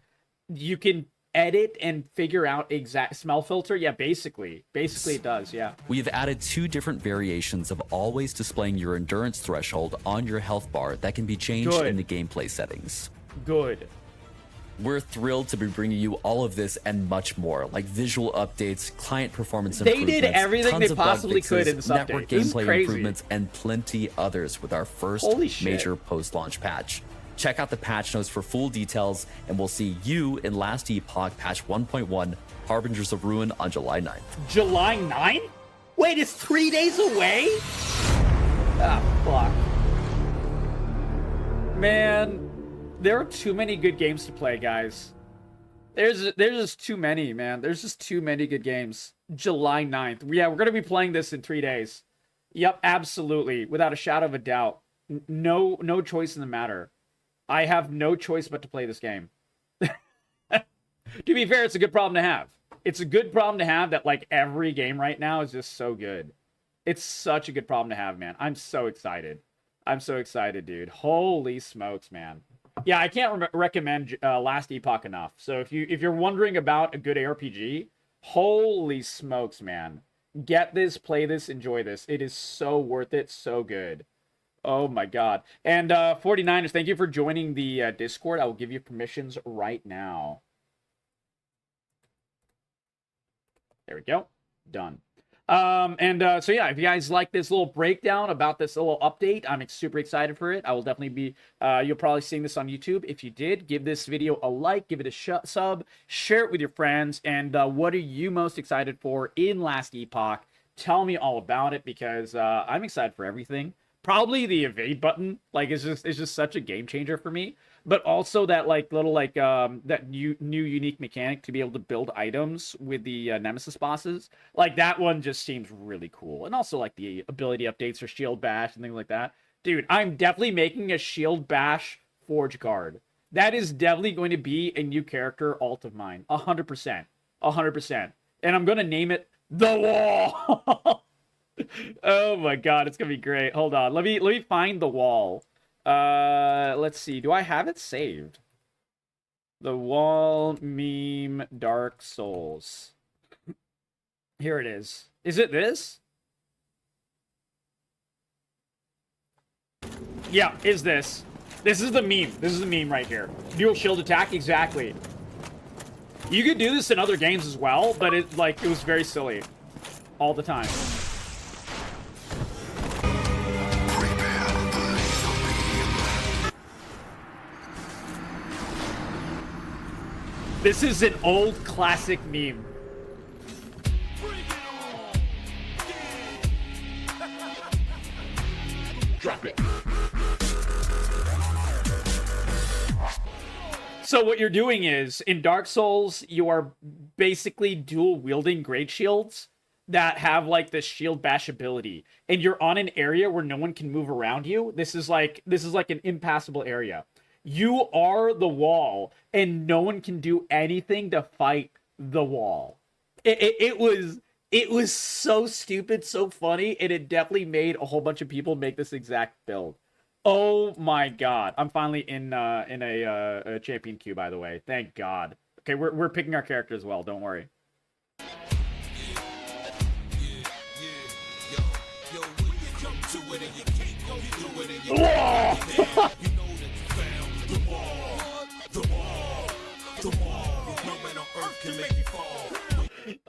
You can edit and figure out exact smell filter. Yeah, basically it does. Yeah, we have added 2 different variations of always displaying your endurance threshold on your health bar that can be changed in the gameplay settings. Good. We're thrilled to be bringing you all of this and much more, like visual updates, client performance improvements, they did everything they possibly could in this update. Network gameplay improvements, and plenty others with our first major post-launch patch. Check out the patch notes for full details, and we'll see you in Last Epoch Patch 1.1, Harbingers of Ruin, on July 9th. July 9th? Wait, it's 3 days away? Ah, fuck. Man, there are too many good games to play, guys. There's just too many, man. There's just too many good games. July 9th. Yeah, we're going to be playing this in 3 days. Yep, absolutely. Without a shadow of a doubt. No choice in the matter. I have no choice but to play this game. To be fair, it's a good problem to have. It's a good problem to have that, like, every game right now is just so good. It's such a good problem to have, man. I'm so excited. I'm so excited, dude. Holy smokes, man. Yeah, I can't recommend Last Epoch enough. So if you're wondering about a good ARPG, holy smokes, man. Get this, play this, enjoy this. It is so worth it, so good. Oh my god. And 49ers, thank you for joining the Discord. I will give you permissions right now. There we go. Done. So yeah, if you guys like this little breakdown about this little update, I'm super excited for it. I will definitely be, you'll probably see this on YouTube. If you did, give this video a like, give it a sub, share it with your friends, and what are you most excited for in Last Epoch? Tell me all about it, because I'm excited for everything. Probably the evade button, like, it's just such a game changer for me. But also that, like, little, like, that new unique mechanic to be able to build items with the Nemesis bosses. Like, that one just seems really cool. And also, like, the ability updates for Shield Bash and things like that. Dude, I'm definitely making a Shield Bash Forge Guard. That is definitely going to be a new character alt of mine. 100%. 100%. And I'm going to name it The Wall. Oh my god, it's gonna be great. Hold on, let me find the wall. Let's see, do I have it saved? The Wall meme Dark Souls. Here it is. Is it this? Yeah, is this. This is the meme. This is the meme right here. Dual shield attack, exactly. You could do this in other games as well, but it was very silly all the time. This is an old classic meme. Drop it. So what you're doing is, in Dark Souls, you are basically dual-wielding great shields that have, like, the shield bash ability. And you're on an area where no one can move around you. This is like an impassable area. You are the wall, and no one can do anything to fight the wall. It was so stupid, so funny, and it definitely made a whole bunch of people make this exact build. Oh my god. I'm finally in a champion queue, by the way. Thank god. Okay, we're picking our character as well, don't worry.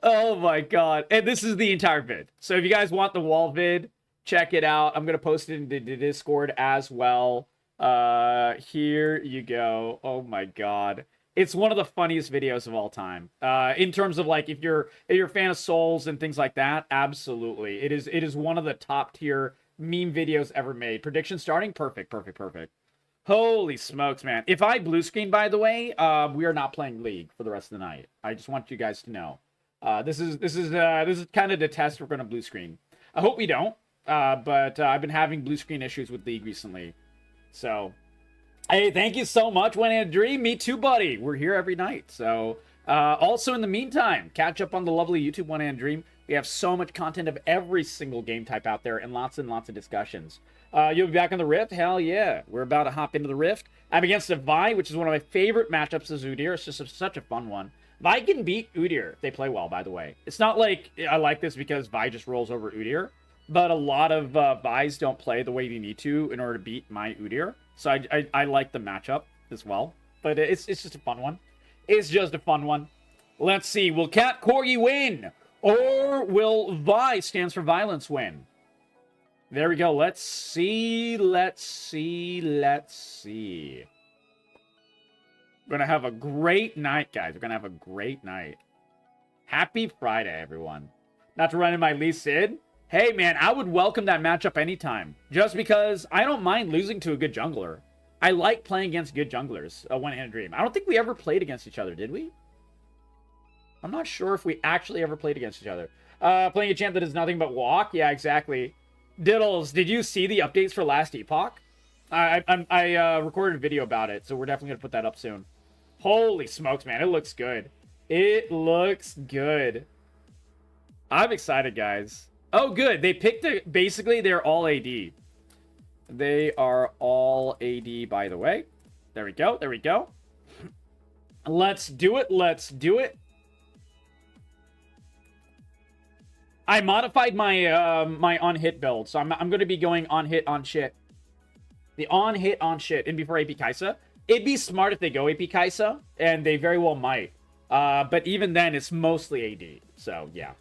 Oh my god. And this is the entire vid. So if you guys want the wall vid, check it out. I'm going to post it in the Discord as well. Here you go. Oh my god. It's one of the funniest videos of all time. In terms of, like, if you're a fan of Souls and things like that, absolutely. It is one of the top tier meme videos ever made. Prediction starting? Perfect. Holy smokes, man. If I blue screen, by the way, we are not playing League for the rest of the night. I just want you guys to know. This is kind of the test we're going to blue screen. I hope we don't. But I've been having blue screen issues with League recently. So, hey, thank you so much, When and Dream. Me too, buddy. We're here every night. So, also in the meantime, catch up on the lovely YouTube When and Dream. We have so much content of every single game type out there and lots of discussions. You'll be back on the Rift? Hell yeah. We're about to hop into the Rift. I'm against a Vi, which is one of my favorite matchups of Udyr. It's just such a fun one. Vi can beat Udyr if they play well, by the way. It's not like I like this because Vi just rolls over Udyr. But a lot of Vi's don't play the way they need to in order to beat my Udyr. So I like the matchup as well. But it's just a fun one. It's just a fun one. Let's see. Will CapCorgi win? Or will Vi, stands for violence, win? There we go. Let's see. We're going to have a great night, guys. We're going to have a great night. Happy Friday, everyone. Not to run in my Lee Sid. Hey, man, I would welcome that matchup anytime. Just because I don't mind losing to a good jungler. I like playing against good junglers, When and Dream. I don't think we ever played against each other, did we? I'm not sure if we actually ever played against each other. Playing a champ that does nothing but walk? Yeah, exactly. Diddles, did you see the updates for Last Epoch? I recorded a video about it, so we're definitely going to put that up soon. Holy smokes, man. It looks good. It looks good. I'm excited, guys. Oh, good. They picked it. Basically, they're all AD. They are all AD, by the way. There we go. There we go. Let's do it. Let's do it. I modified my my on-hit build, so I'm going to be going on-hit, on-shit. The on-hit, on-shit, and before AP Kaisa. It'd be smart if they go AP Kaisa, and they very well might. But even then, it's mostly AD. So, yeah.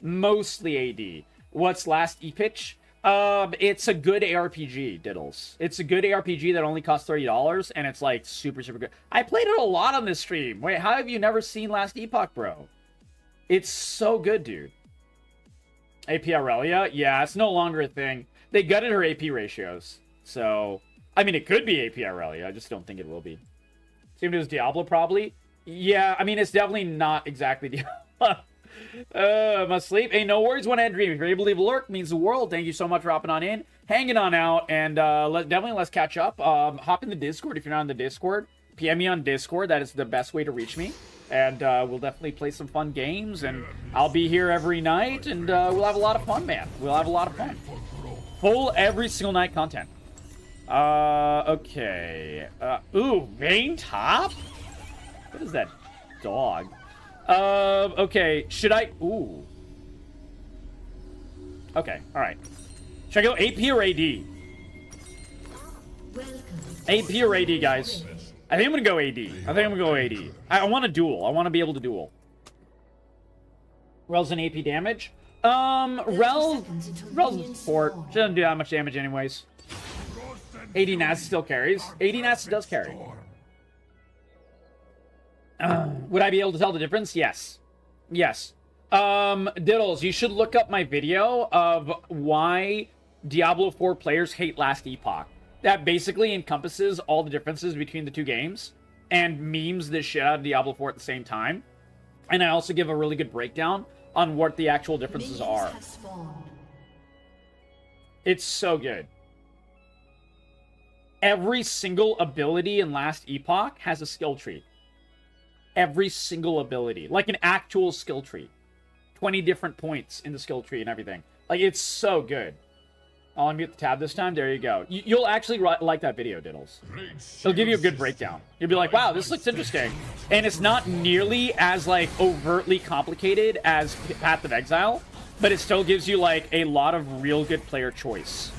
Mostly AD. What's Last Epoch? It's a good ARPG, Diddles. It's a good ARPG that only costs $30, and it's, like, super good. I played it a lot on this stream. Wait, how have you never seen Last Epoch, bro? It's so good, dude. AP Aurelia? Yeah, it's no longer a thing. They gutted her AP ratios. So, I mean, it could be AP Aurelia. I just don't think it will be. Same as Diablo, probably. Yeah, I mean, it's definitely not exactly Diablo. Must sleep. Hey, no worries, One Head Dream. If you're able to leave a lurk, means the world. Thank you so much for hopping on in, hanging on out, and let's catch up. Hop in the Discord if you're not in the Discord. PM me on Discord. That is the best way to reach me. And we'll definitely play some fun games, and I'll be here every night, and we'll have a lot of fun, man. We'll have a lot of fun. Full every single night content. Okay. Ooh, Vayne top? What is that dog? Okay. Should I... Ooh. Okay, alright. Should I go AP or AD? AP or AD, guys? I think I'm gonna go AD. I think I'm gonna go AD. I want to duel. I want to be able to duel. Rel's an AP damage. Rel's support. She doesn't do that much damage anyways. AD Nast still carries. AD Nast does carry. Would I be able to tell the difference? Yes. Yes. Diddles, you should look up my video of why Diablo 4 players hate Last Epoch. That basically encompasses all the differences between the two games and memes the shit out of Diablo 4 at the same time. And I also give a really good breakdown on what the actual differences are. It's so good. Every single ability in Last Epoch has a skill tree. Every single ability. Like an actual skill tree. 20 different points in the skill tree and everything. Like, it's so good. I'll unmute the tab this time. There you go. You'll actually like that video, Diddles. It'll give you a good breakdown. You'll be like, wow, this looks interesting. And it's not nearly as, like, overtly complicated as Path of Exile, but it still gives you, like, a lot of real good player choice.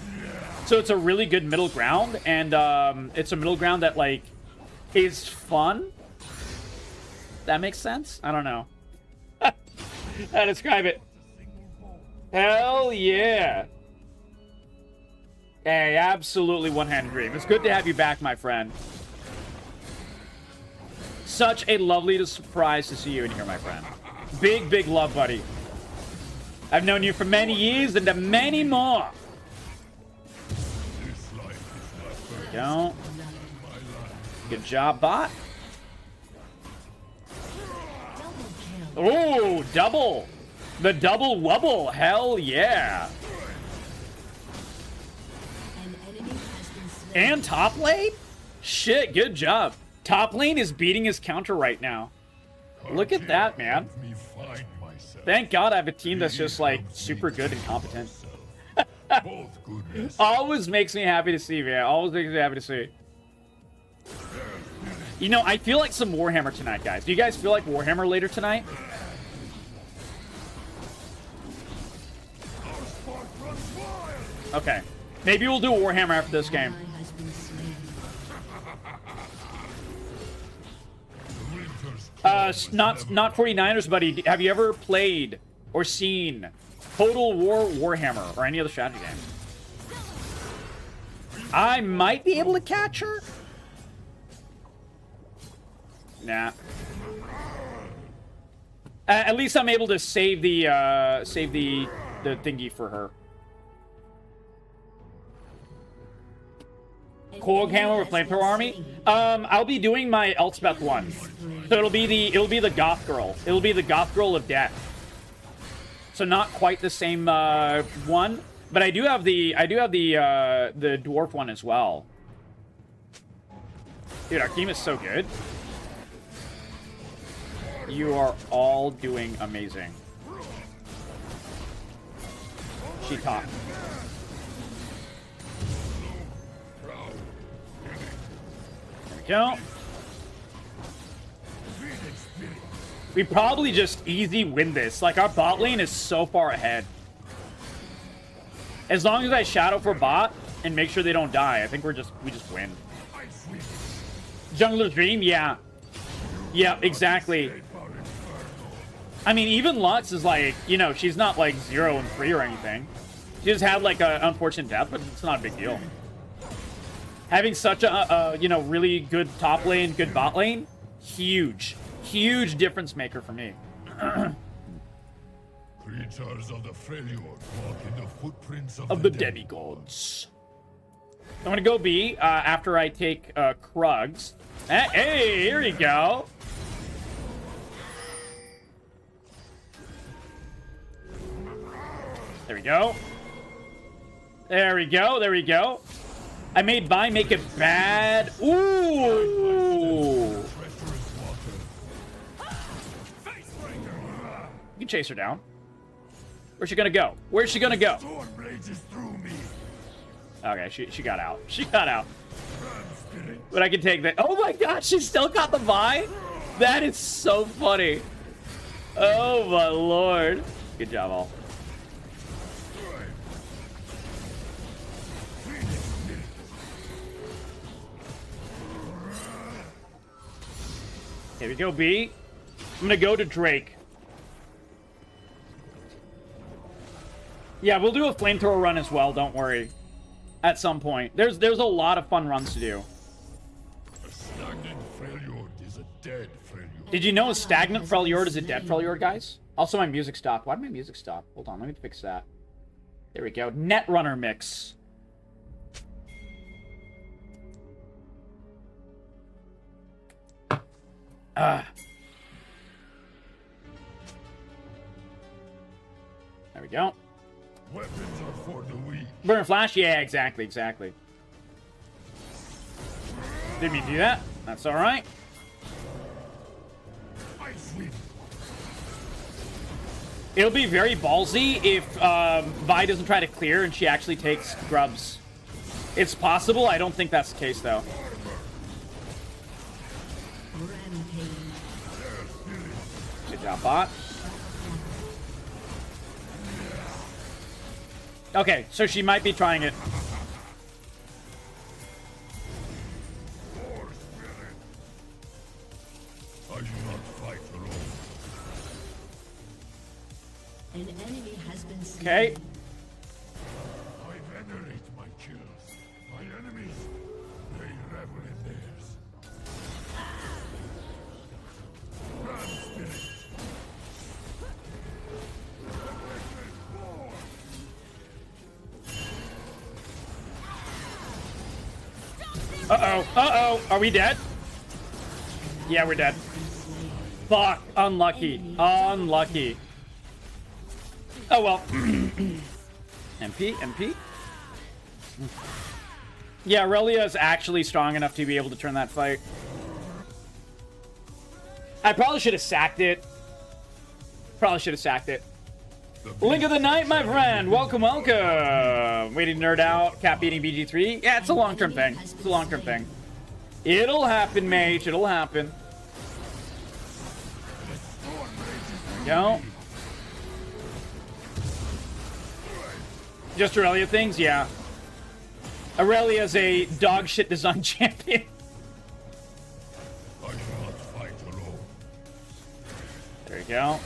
So it's a really good middle ground, and it's a middle ground that, like, is fun. That makes sense? I don't know. How to describe it. Hell yeah. Hey, absolutely one-hand dream. It's good to have you back, my friend. Such a lovely surprise to see you in here, my friend. Big, big love, buddy. I've known you for many years and many more. There we go. Good job, bot. Oh, double. The double wubble. Hell yeah. And top lane? Shit, good job. Top lane is beating his counter right now. Look at that, man. Thank God I have a team that's just, like, super good and competent. Always makes me happy to see, man. Always makes me happy to see. You know, I feel like some Warhammer tonight, guys. Do you guys feel like Warhammer later tonight? Okay. Maybe we'll do a Warhammer after this game. Not 49ers, buddy. Have you ever played or seen Total War Warhammer or any other strategy game? I might be able to catch her. Nah. At least I'm able to save the thingy for her. Korg Hammer with Flamethrower Army. I'll be doing my Elspeth one, so it'll be the Goth Girl. It'll be the Goth Girl of Death. So not quite the same one, but I do have the dwarf one as well. Dude, our team is so good. You are all doing amazing. She top. Go. We probably just easy win this. Like, our bot lane is so far ahead. As long as I shadow for bot and make sure they don't die, I think we just win. Jungler's Dream, yeah. Yeah, exactly. I mean, even Lux is like, you know, she's not like 0 and 3 or anything. She just had like an unfortunate death, but it's not a big deal. Having such a, you know, really good top lane, good bot lane, huge difference maker for me. Creatures of the Freljord walk in the footprints of the demigods. I'm gonna go B after I take Krugs. Hey, here you go. There we go. There we go. There we go. I made Vi make it bad. Ooh. You can chase her down. Where's she gonna go? Where's she gonna go? Okay, she got out. She got out. But I can take that. Oh my god, she still got the Vi? That is so funny. Oh my lord. Good job, all. Here we go, B. I'm gonna go to Drake. Yeah, we'll do a flamethrower run as well, don't worry. At some point. There's a lot of fun runs to do. A stagnant Freljord is a dead Freljord. Did you know a stagnant Freljord is a dead Freljord, guys? Also, my music stopped. Why did my music stop? Hold on, let me fix that. There we go. Netrunner mix. There we go. Weapons are for the weak. Burn flash? Yeah, exactly. Didn't mean to do that. That's alright. Ice Wind. It'll be very ballsy if Vi doesn't try to clear and she actually takes grubs. It's possible. I don't think that's the case, though. Good job, bot. Okay, so she might be trying it. I do not fight alone. An enemy has been slain. Okay. I venerate my kills. My enemies, they revel in theirs. Ram spirit. Uh-oh. Are we dead? Yeah, we're dead. Fuck. Unlucky. Oh, well. MP. Yeah, Aurelia is actually strong enough to be able to turn that fight. I probably should have sacked it. Link of the night, my friend. Welcome. Waiting to nerd out. Cap beating BG3. Yeah, it's a long-term thing. It'll happen, mage. It'll happen. Go. Just Aurelia things? Yeah. Aurelia's a dog shit design champion. I do not fight alone. There you go.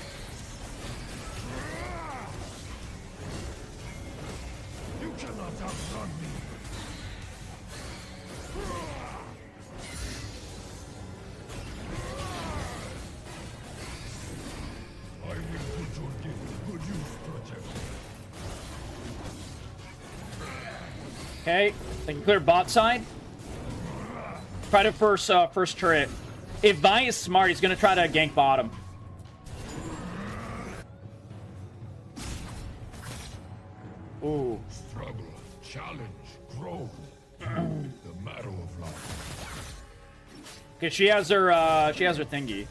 You cannot outrun me. I will put your gift to good use, Protector. Okay, they can clear bot side. Try to first turret. If Vi is smart, he's gonna try to gank bottom. Ooh. Struggle, challenge, growth. The marrow of life. Okay, she has her thingy.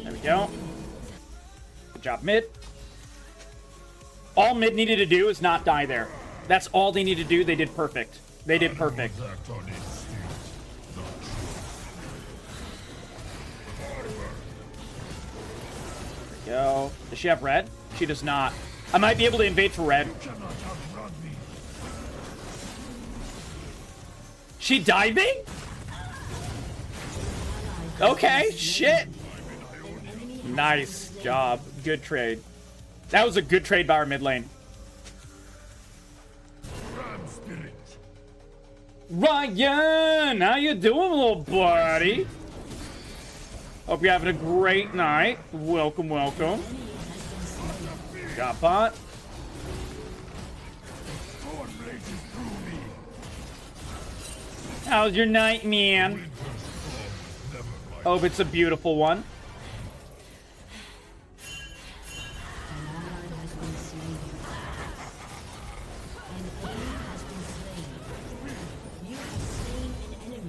There we go. Good job, mid. All mid needed to do is not die there. That's all they need to do. They did perfect. Act on instinct, not truth. Go. Does she have red? She does not. I might be able to invade for red. You cannot outrun me. She diving? Okay, shit. Nice job. Good trade. That was a good trade by our mid lane. Ram spirit. Ryan, how you doing, little buddy? Hope you're having a great night. Welcome. Got bot. Sword blazes through me. How's your night, man? Hope it's a beautiful one.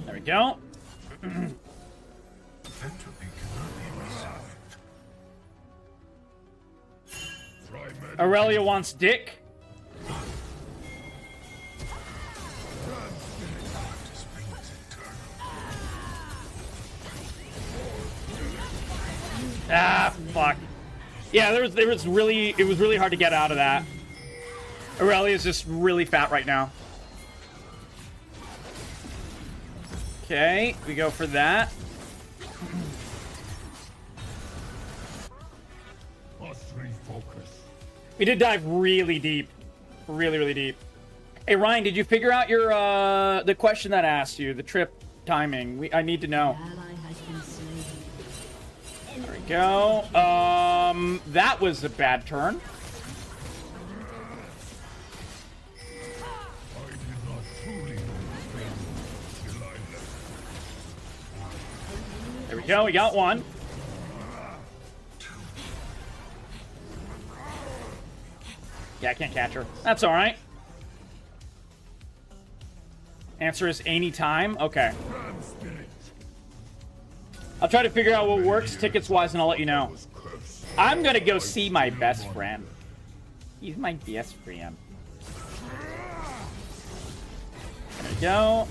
There we go. Entropy cannot be resolved. Aurelia wants dick. Ah, fuck. Yeah, it was really hard to get out of that. Aurelia's just really fat right now. Okay, we go for that. Must refocus. We did dive really deep. Really, really deep. Hey, Ryan, did you figure out your, the question that I asked you? The trip timing. I need to know. Ally has been slain. There we go. That was a bad turn. I did not truly know till I left. There we go. We got one. Yeah, I can't catch her. That's all right. Answer is anytime. Okay. I'll try to figure out what works tickets-wise, and I'll let you know. I'm gonna go see my best friend. He's my best friend. There we go.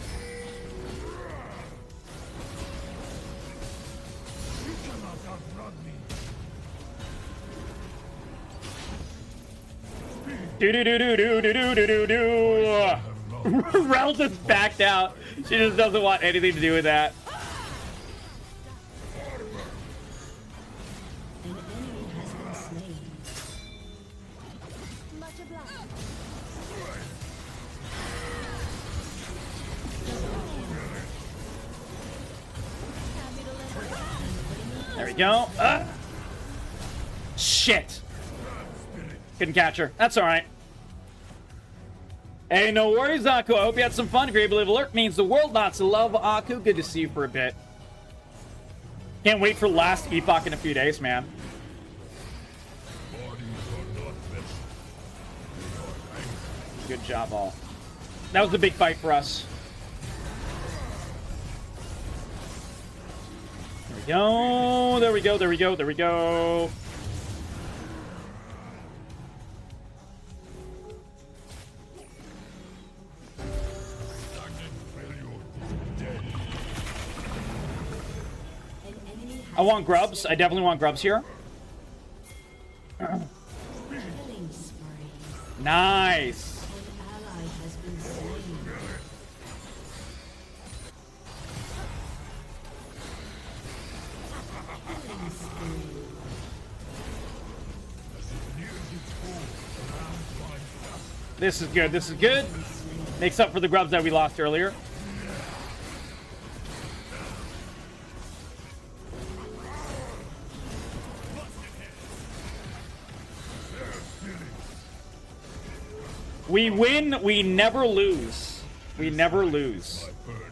You cannot outrun me. Do-do-do-do-do-do-do-do-do. Rel just backed out. She just doesn't want anything to do with that. An enemy has been slain. Much obliged. There we go. Shit. Couldn't catch her. That's all right. Hey, no worries, Aku. I hope you had some fun. Great Believe Alert means the world. Lots of love, Aku. Good to see you for a bit. Can't wait for last Epoch in a few days, man. Bodies are not vessels. Good job, all. That was a big fight for us. There we go. There we go. There we go. There we go. I want grubs. I definitely want grubs here. Killing spree. Nice. An ally has been slain. Killing spree. This is good. This is good. Makes up for the grubs that we lost earlier. We win, we never lose. We never lose. My burden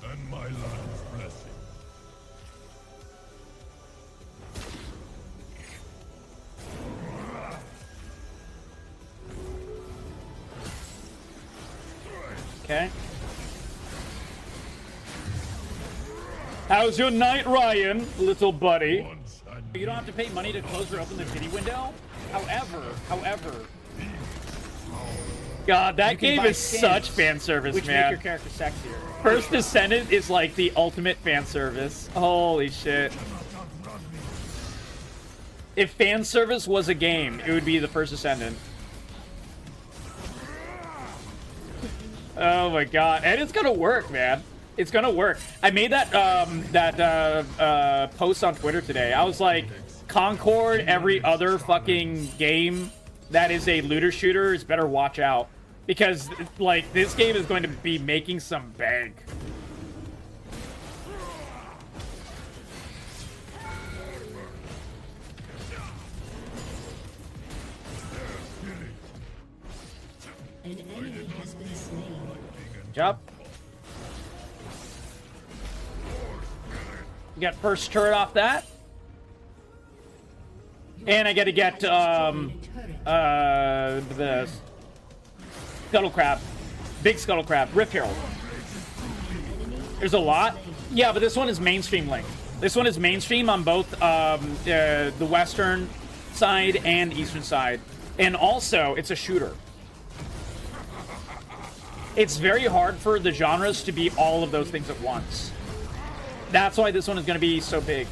and my land's blessing. Okay. How's your night, Ryan, little buddy? Once and You don't have to pay money to close or open the pity window. However. God, that game is such fan service, which man. make your character sexier. First Descendant is like the ultimate fan service. Holy shit. If fan service was a game, it would be the First Descendant. Oh my god. And it's gonna work, man. It's gonna work. I made that post on Twitter today. I was like, Concord, every other fucking game that is a looter shooter is better watch out. Because, like, this game is going to be making some bank. An enemy has been slain. Good job. You got first turret off that. And I gotta get, the Scuttle Crab. Big Scuttle Crab. Rift Herald. There's a lot. Yeah, but this one is mainstream link. This one is mainstream on both the western side and eastern side. And also, it's a shooter. It's very hard for the genres to be all of those things at once. That's why this one is going to be so big.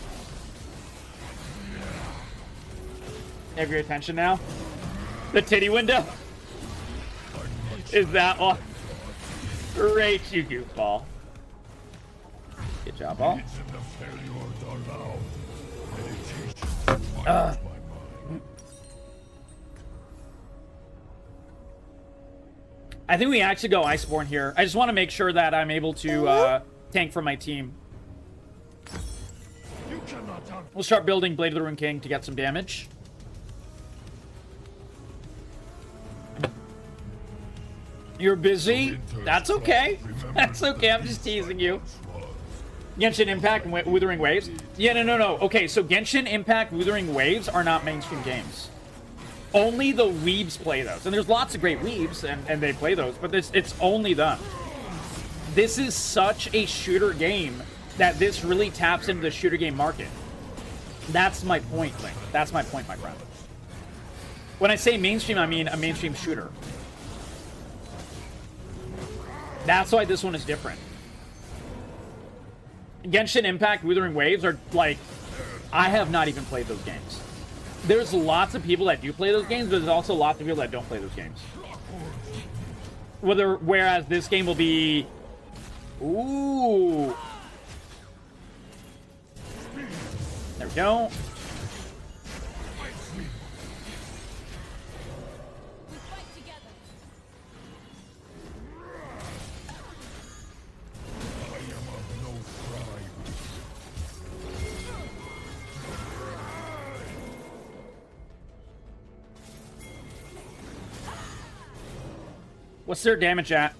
Have your attention now? The titty window? Is that one? Great, you goofball. Good job, all. It's in the failures allowed. Meditation quiets my mind. I think we actually go Iceborne here. I just want to make sure that I'm able to tank for my team. You cannot have We'll start building Blade of the Rune King to get some damage. You're busy? That's okay. That's okay. I'm just teasing you. Genshin Impact and Withering Waves? Yeah, no. Okay, so Genshin Impact, Withering Waves are not mainstream games. Only the weebs play those. And there's lots of great weebs, and they play those, but it's only them. This is such a shooter game that this really taps into the shooter game market. That's my point, Link. That's my point, my friend. When I say mainstream, I mean a mainstream shooter. That's why this one is different. Genshin Impact, Withering Waves are like... I have not even played those games. There's lots of people that do play those games, but there's also lots of people that don't play those games. Whereas this game will be... Ooh. There we go. What's their damage at?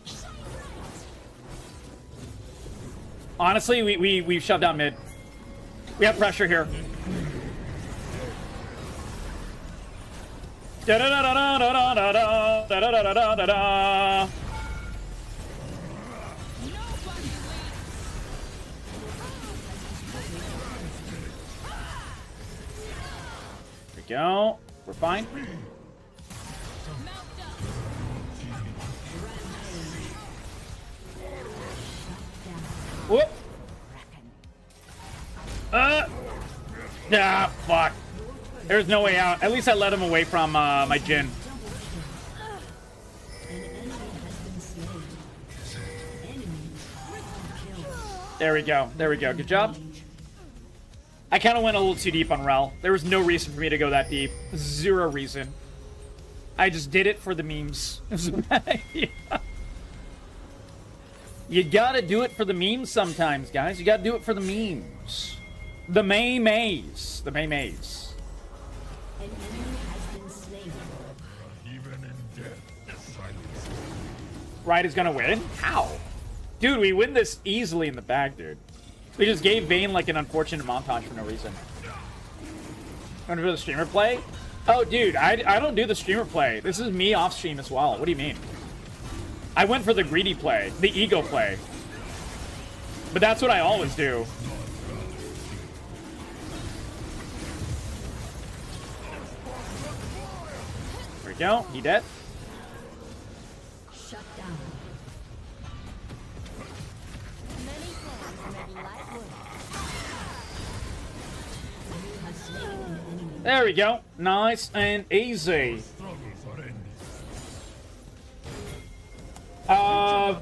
Honestly, we've shoved down mid. We have pressure here. Da da da da da da da da da da da da da da. There we go. We're fine. Whoop. Fuck. There's no way out. At least I let him away from my Jhin. There we go. There we go. Good job. I kind of went a little too deep on Rel. There was no reason for me to go that deep. Zero reason. I just did it for the memes. It was a bad idea. You gotta do it for the memes sometimes, guys. You gotta do it for the memes. The May-Mays. The May-Mays. An enemy has been slain. even in death. Silence. Ride is gonna win? How? Dude, we win this easily in the bag, dude. We just gave Vayne like an unfortunate montage for no reason. Wanna do the streamer play? Oh, dude, I don't do the streamer play. This is me off stream as well. What do you mean? I went for the greedy play, the ego play. But that's what I always do. There we go. He dead. Shut down. Many plans make light work. You have slain an enemy. There we go. Nice and easy. Struggles are ended.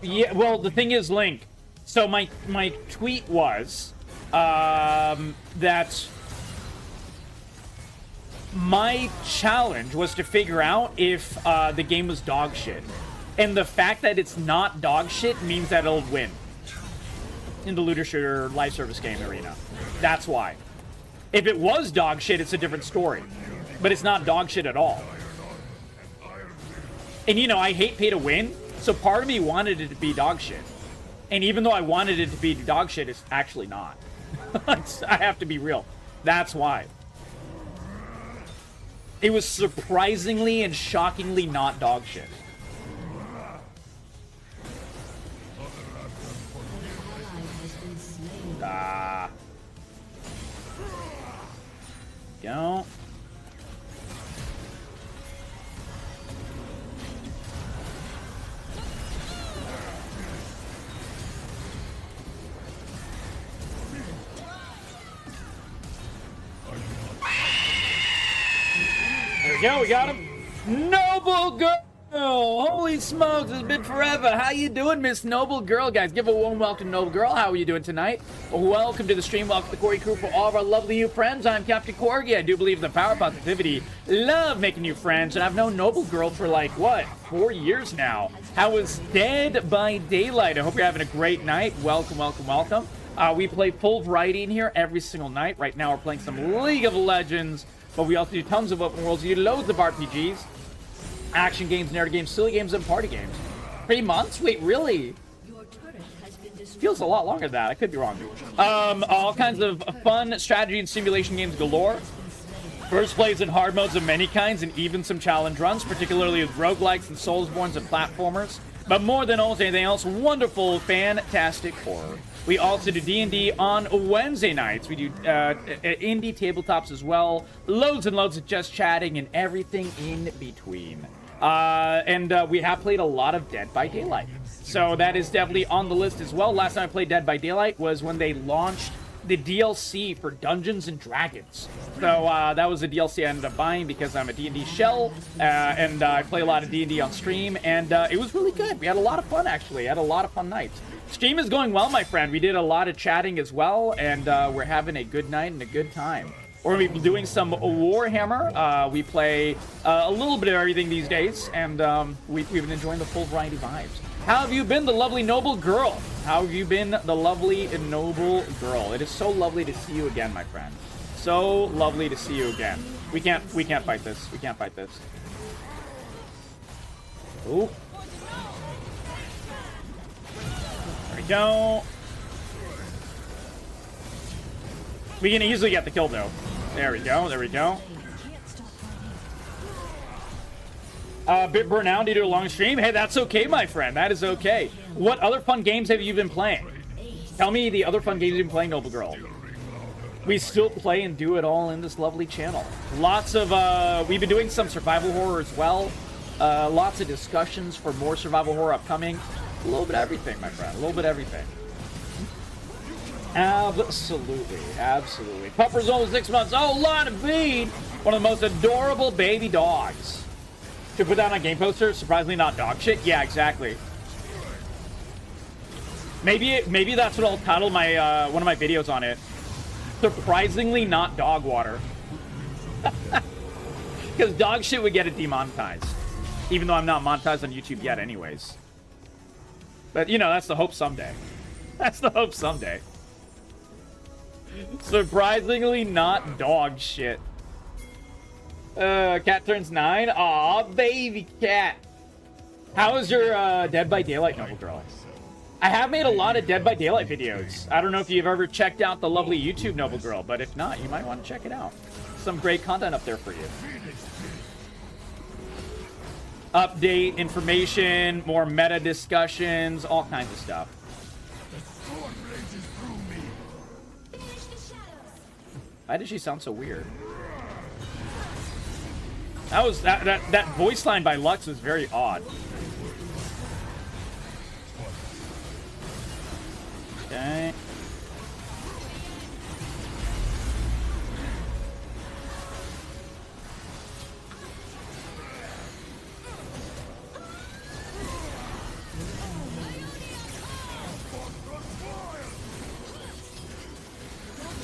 Yeah, well, the thing is, Link. So my tweet was that my challenge was to figure out if the game was dog shit. And the fact that it's not dog shit means that it'll win in the looter shooter live service game arena. That's why. If it was dog shit, it's a different story. But it's not dog shit at all. And you know, I hate pay to win, so part of me wanted it to be dog shit. And even though I wanted it to be dog shit, it's actually not. I have to be real. That's why. It was surprisingly and shockingly not dog shit. Go. There we go, we got him. Noble good. Oh, holy smokes, it's been forever. How you doing, Miss Noble Girl? Guys, give a warm welcome to Noble Girl. How are you doing tonight? Welcome to the stream. Welcome to the Corgi crew. For all of our lovely new friends, I'm Captain Corgi. I do believe in the power of positivity. Love making new friends, and I've known Noble Girl for like, what, 4 years now. How was Dead by Daylight? I hope you're having a great night. Welcome, welcome, welcome. We play full variety in here every single night. Right now, we're playing some League of Legends, but we also do tons of open worlds. You do loads of RPGs. Action games, narrative games, silly games, and party games. 3 months? Wait, really? Feels a lot longer than that. I could be wrong. All kinds of fun strategy and simulation games galore. First plays in hard modes of many kinds, and even some challenge runs, particularly with roguelikes and Soulsborns and platformers. But more than almost anything else, wonderful, fantastic horror. We also do D&D on Wednesday nights. We do indie tabletops as well. Loads and loads of just chatting and everything in between. We have played a lot of Dead by Daylight. So that is definitely on the list as well. Last time I played Dead by Daylight was when they launched the DLC for Dungeons and Dragons. So that was a DLC I ended up buying because I'm a D&D shell, and I play a lot of D&D on stream, and it was really good. We had a lot of fun, actually. Had a lot of fun nights. Stream is going well, my friend. We did a lot of chatting as well, and we're having a good night and a good time. We're going to be doing some Warhammer. We play a little bit of everything these days, and we've been enjoying the full variety vibes. How have you been, the lovely noble girl? How have you been, the lovely and noble girl? It is so lovely to see you again, my friend. So lovely to see you again. We can't fight this. We can't fight this. Ooh. There we go. We can easily get the kill, though. There we go. There we go. Bit burnt out due to a long stream. Hey, that's okay, my friend. That is okay. What other fun games have you been playing? Tell me the other fun games you've been playing, Noble Girl. We still play and do it all in this lovely channel. Lots of, we've been doing some survival horror as well. Lots of discussions for more survival horror upcoming. A little bit of everything, my friend. A little bit of everything. Absolutely. Absolutely. Pupper's only 6 months. Oh, lot of feed. One of the most adorable baby dogs. Should put that on a game poster. Surprisingly not dog shit. Yeah, exactly. Maybe that's what I'll title my one of my videos on it. Surprisingly not dog water. Because dog shit would get it demonetized. Even though I'm not monetized on YouTube yet anyways. But, you know, that's the hope someday. That's the hope someday. Surprisingly not dog shit. Cat turns 9. Aw, baby cat. How is your Dead by Daylight, Noble Girl? I have made a lot of Dead by Daylight videos. I don't know if you've ever checked out the lovely YouTube Noble Girl, but if not, you might want to check it out. Some great content up there for you. Update, information, more meta discussions, all kinds of stuff. Why did she sound so weird? That was that voice line by Lux was very odd. Okay.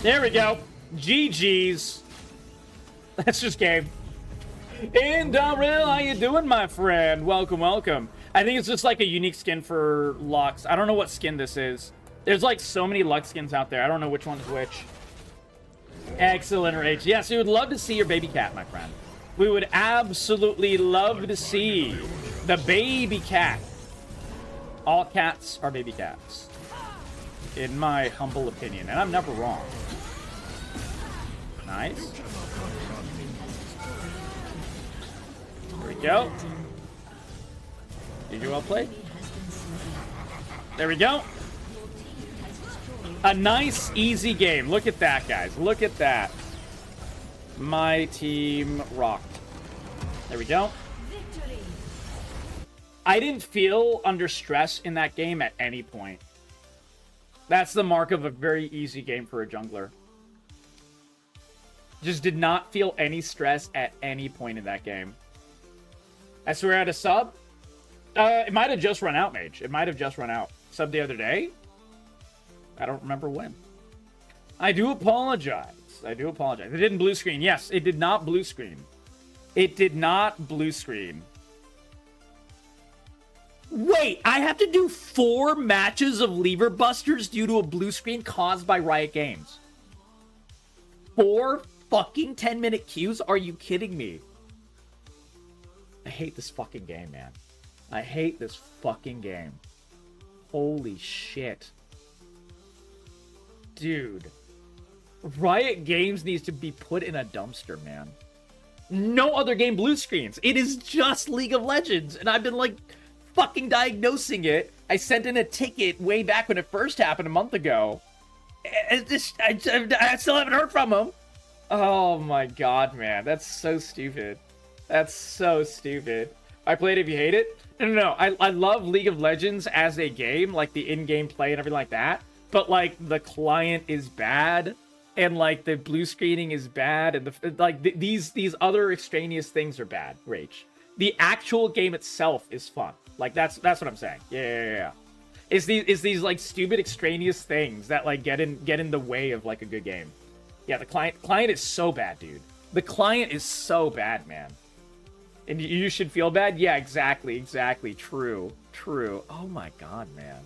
There we go. GG's. That's just game. And Darrell, how you doing, my friend? Welcome, welcome. I think it's just like a unique skin for Lux. I don't know what skin this is. There's like so many Lux skins out there. I don't know which one's which. Excellent, Rach. Yes, we would love to see your baby cat, my friend. We would absolutely love to see the baby cat. All cats are baby cats. In my humble opinion. And I'm never wrong. Nice. There we go. Did you well play? There we go. A nice, easy game. Look at that, guys. Look at that. My team rocked. There we go. I didn't feel under stress in that game at any point. That's the mark of a very easy game for a jungler. Just did not feel any stress at any point in that game. I swear I had a sub. It might have just run out, Mage. It might have just run out. Sub the other day? I don't remember when. I do apologize. I do apologize. It didn't blue screen. Yes, it did not blue screen. It did not blue screen. Wait, I have to do 4 matches of Lever Busters due to a blue screen caused by Riot Games. 4 fucking 10-minute queues? Are you kidding me? I hate this fucking game, man. I hate this fucking game. Holy shit. Dude. Riot Games needs to be put in a dumpster, man. No other game blue screens. It is just League of Legends. And I've been, like, fucking diagnosing it. I sent in a ticket way back when it first happened a month ago. I still haven't heard from them. Oh, my God, man. That's so stupid. That's so stupid. I played it if you hate it. No. I love League of Legends as a game, like the in-game play and everything like that. But, like, the client is bad. And, like, the blue screening is bad. And, these other extraneous things are bad, Rage. The actual game itself is fun. Like, that's what I'm saying. Yeah. It's these, like, stupid extraneous things that, like, get in the way of, like, a good game. Yeah, the client is so bad, dude. The client is so bad, man. And you should feel bad? Yeah, exactly. True. Oh my god, man.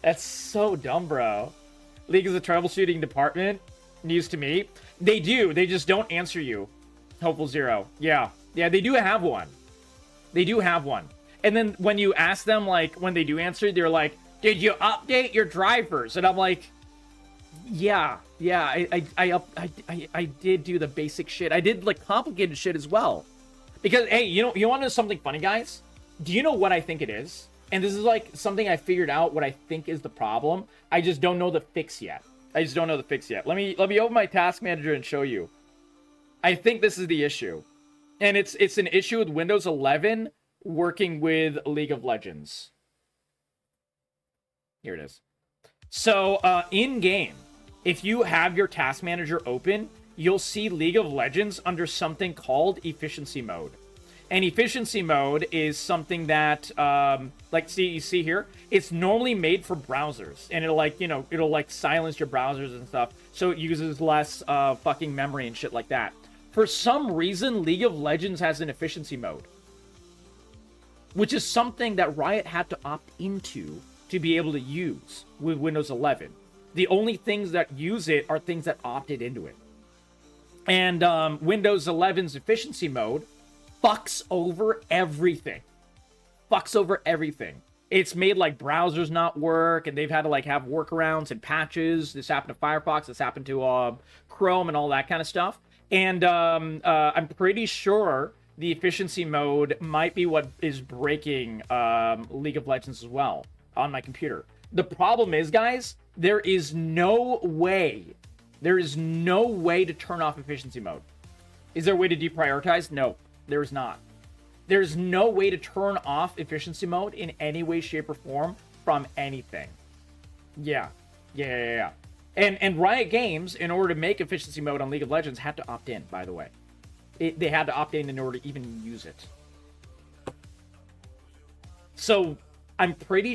That's so dumb, bro. League is a troubleshooting department. News to me. They do. They just don't answer you. Hopeful Zero. Yeah, they do have one. And then when you ask them, like, when they do answer, they're like, did you update your drivers? And I'm like, yeah, I did do the basic shit. I did, like, complicated shit as well. Because, hey, you want to know something funny, guys? Do you know what I think it is? And this is, like, something I figured out what I think is the problem. I just don't know the fix yet. Let me open my task manager and show you. I think this is the issue. And it's an issue with Windows 11 working with League of Legends. Here it is. So, in-game, if you have your task manager open, you'll see League of Legends under something called efficiency mode. And efficiency mode is something that, you see here, it's normally made for browsers. And it'll silence your browsers and stuff. So it uses less fucking memory and shit like that. For some reason, League of Legends has an efficiency mode. Which is something that Riot had to opt into to be able to use with Windows 11. The only things that use it are things that opted into it. And Windows 11's efficiency mode fucks over everything. It's made, like, browsers not work, and they've had to, like, have workarounds and patches. This happened to Firefox, this happened to Chrome and all that kind of stuff. And I'm pretty sure the efficiency mode might be what is breaking League of Legends as well on my computer. The problem is, guys, there is no way to turn off efficiency mode. Is there a way to deprioritize? No, there is not. There's no way to turn off efficiency mode in any way, shape, or form from anything. Yeah. And Riot Games, in order to make efficiency mode on League of Legends, had to opt in, by the way. They had to opt in order to even use it. So, I'm pretty sure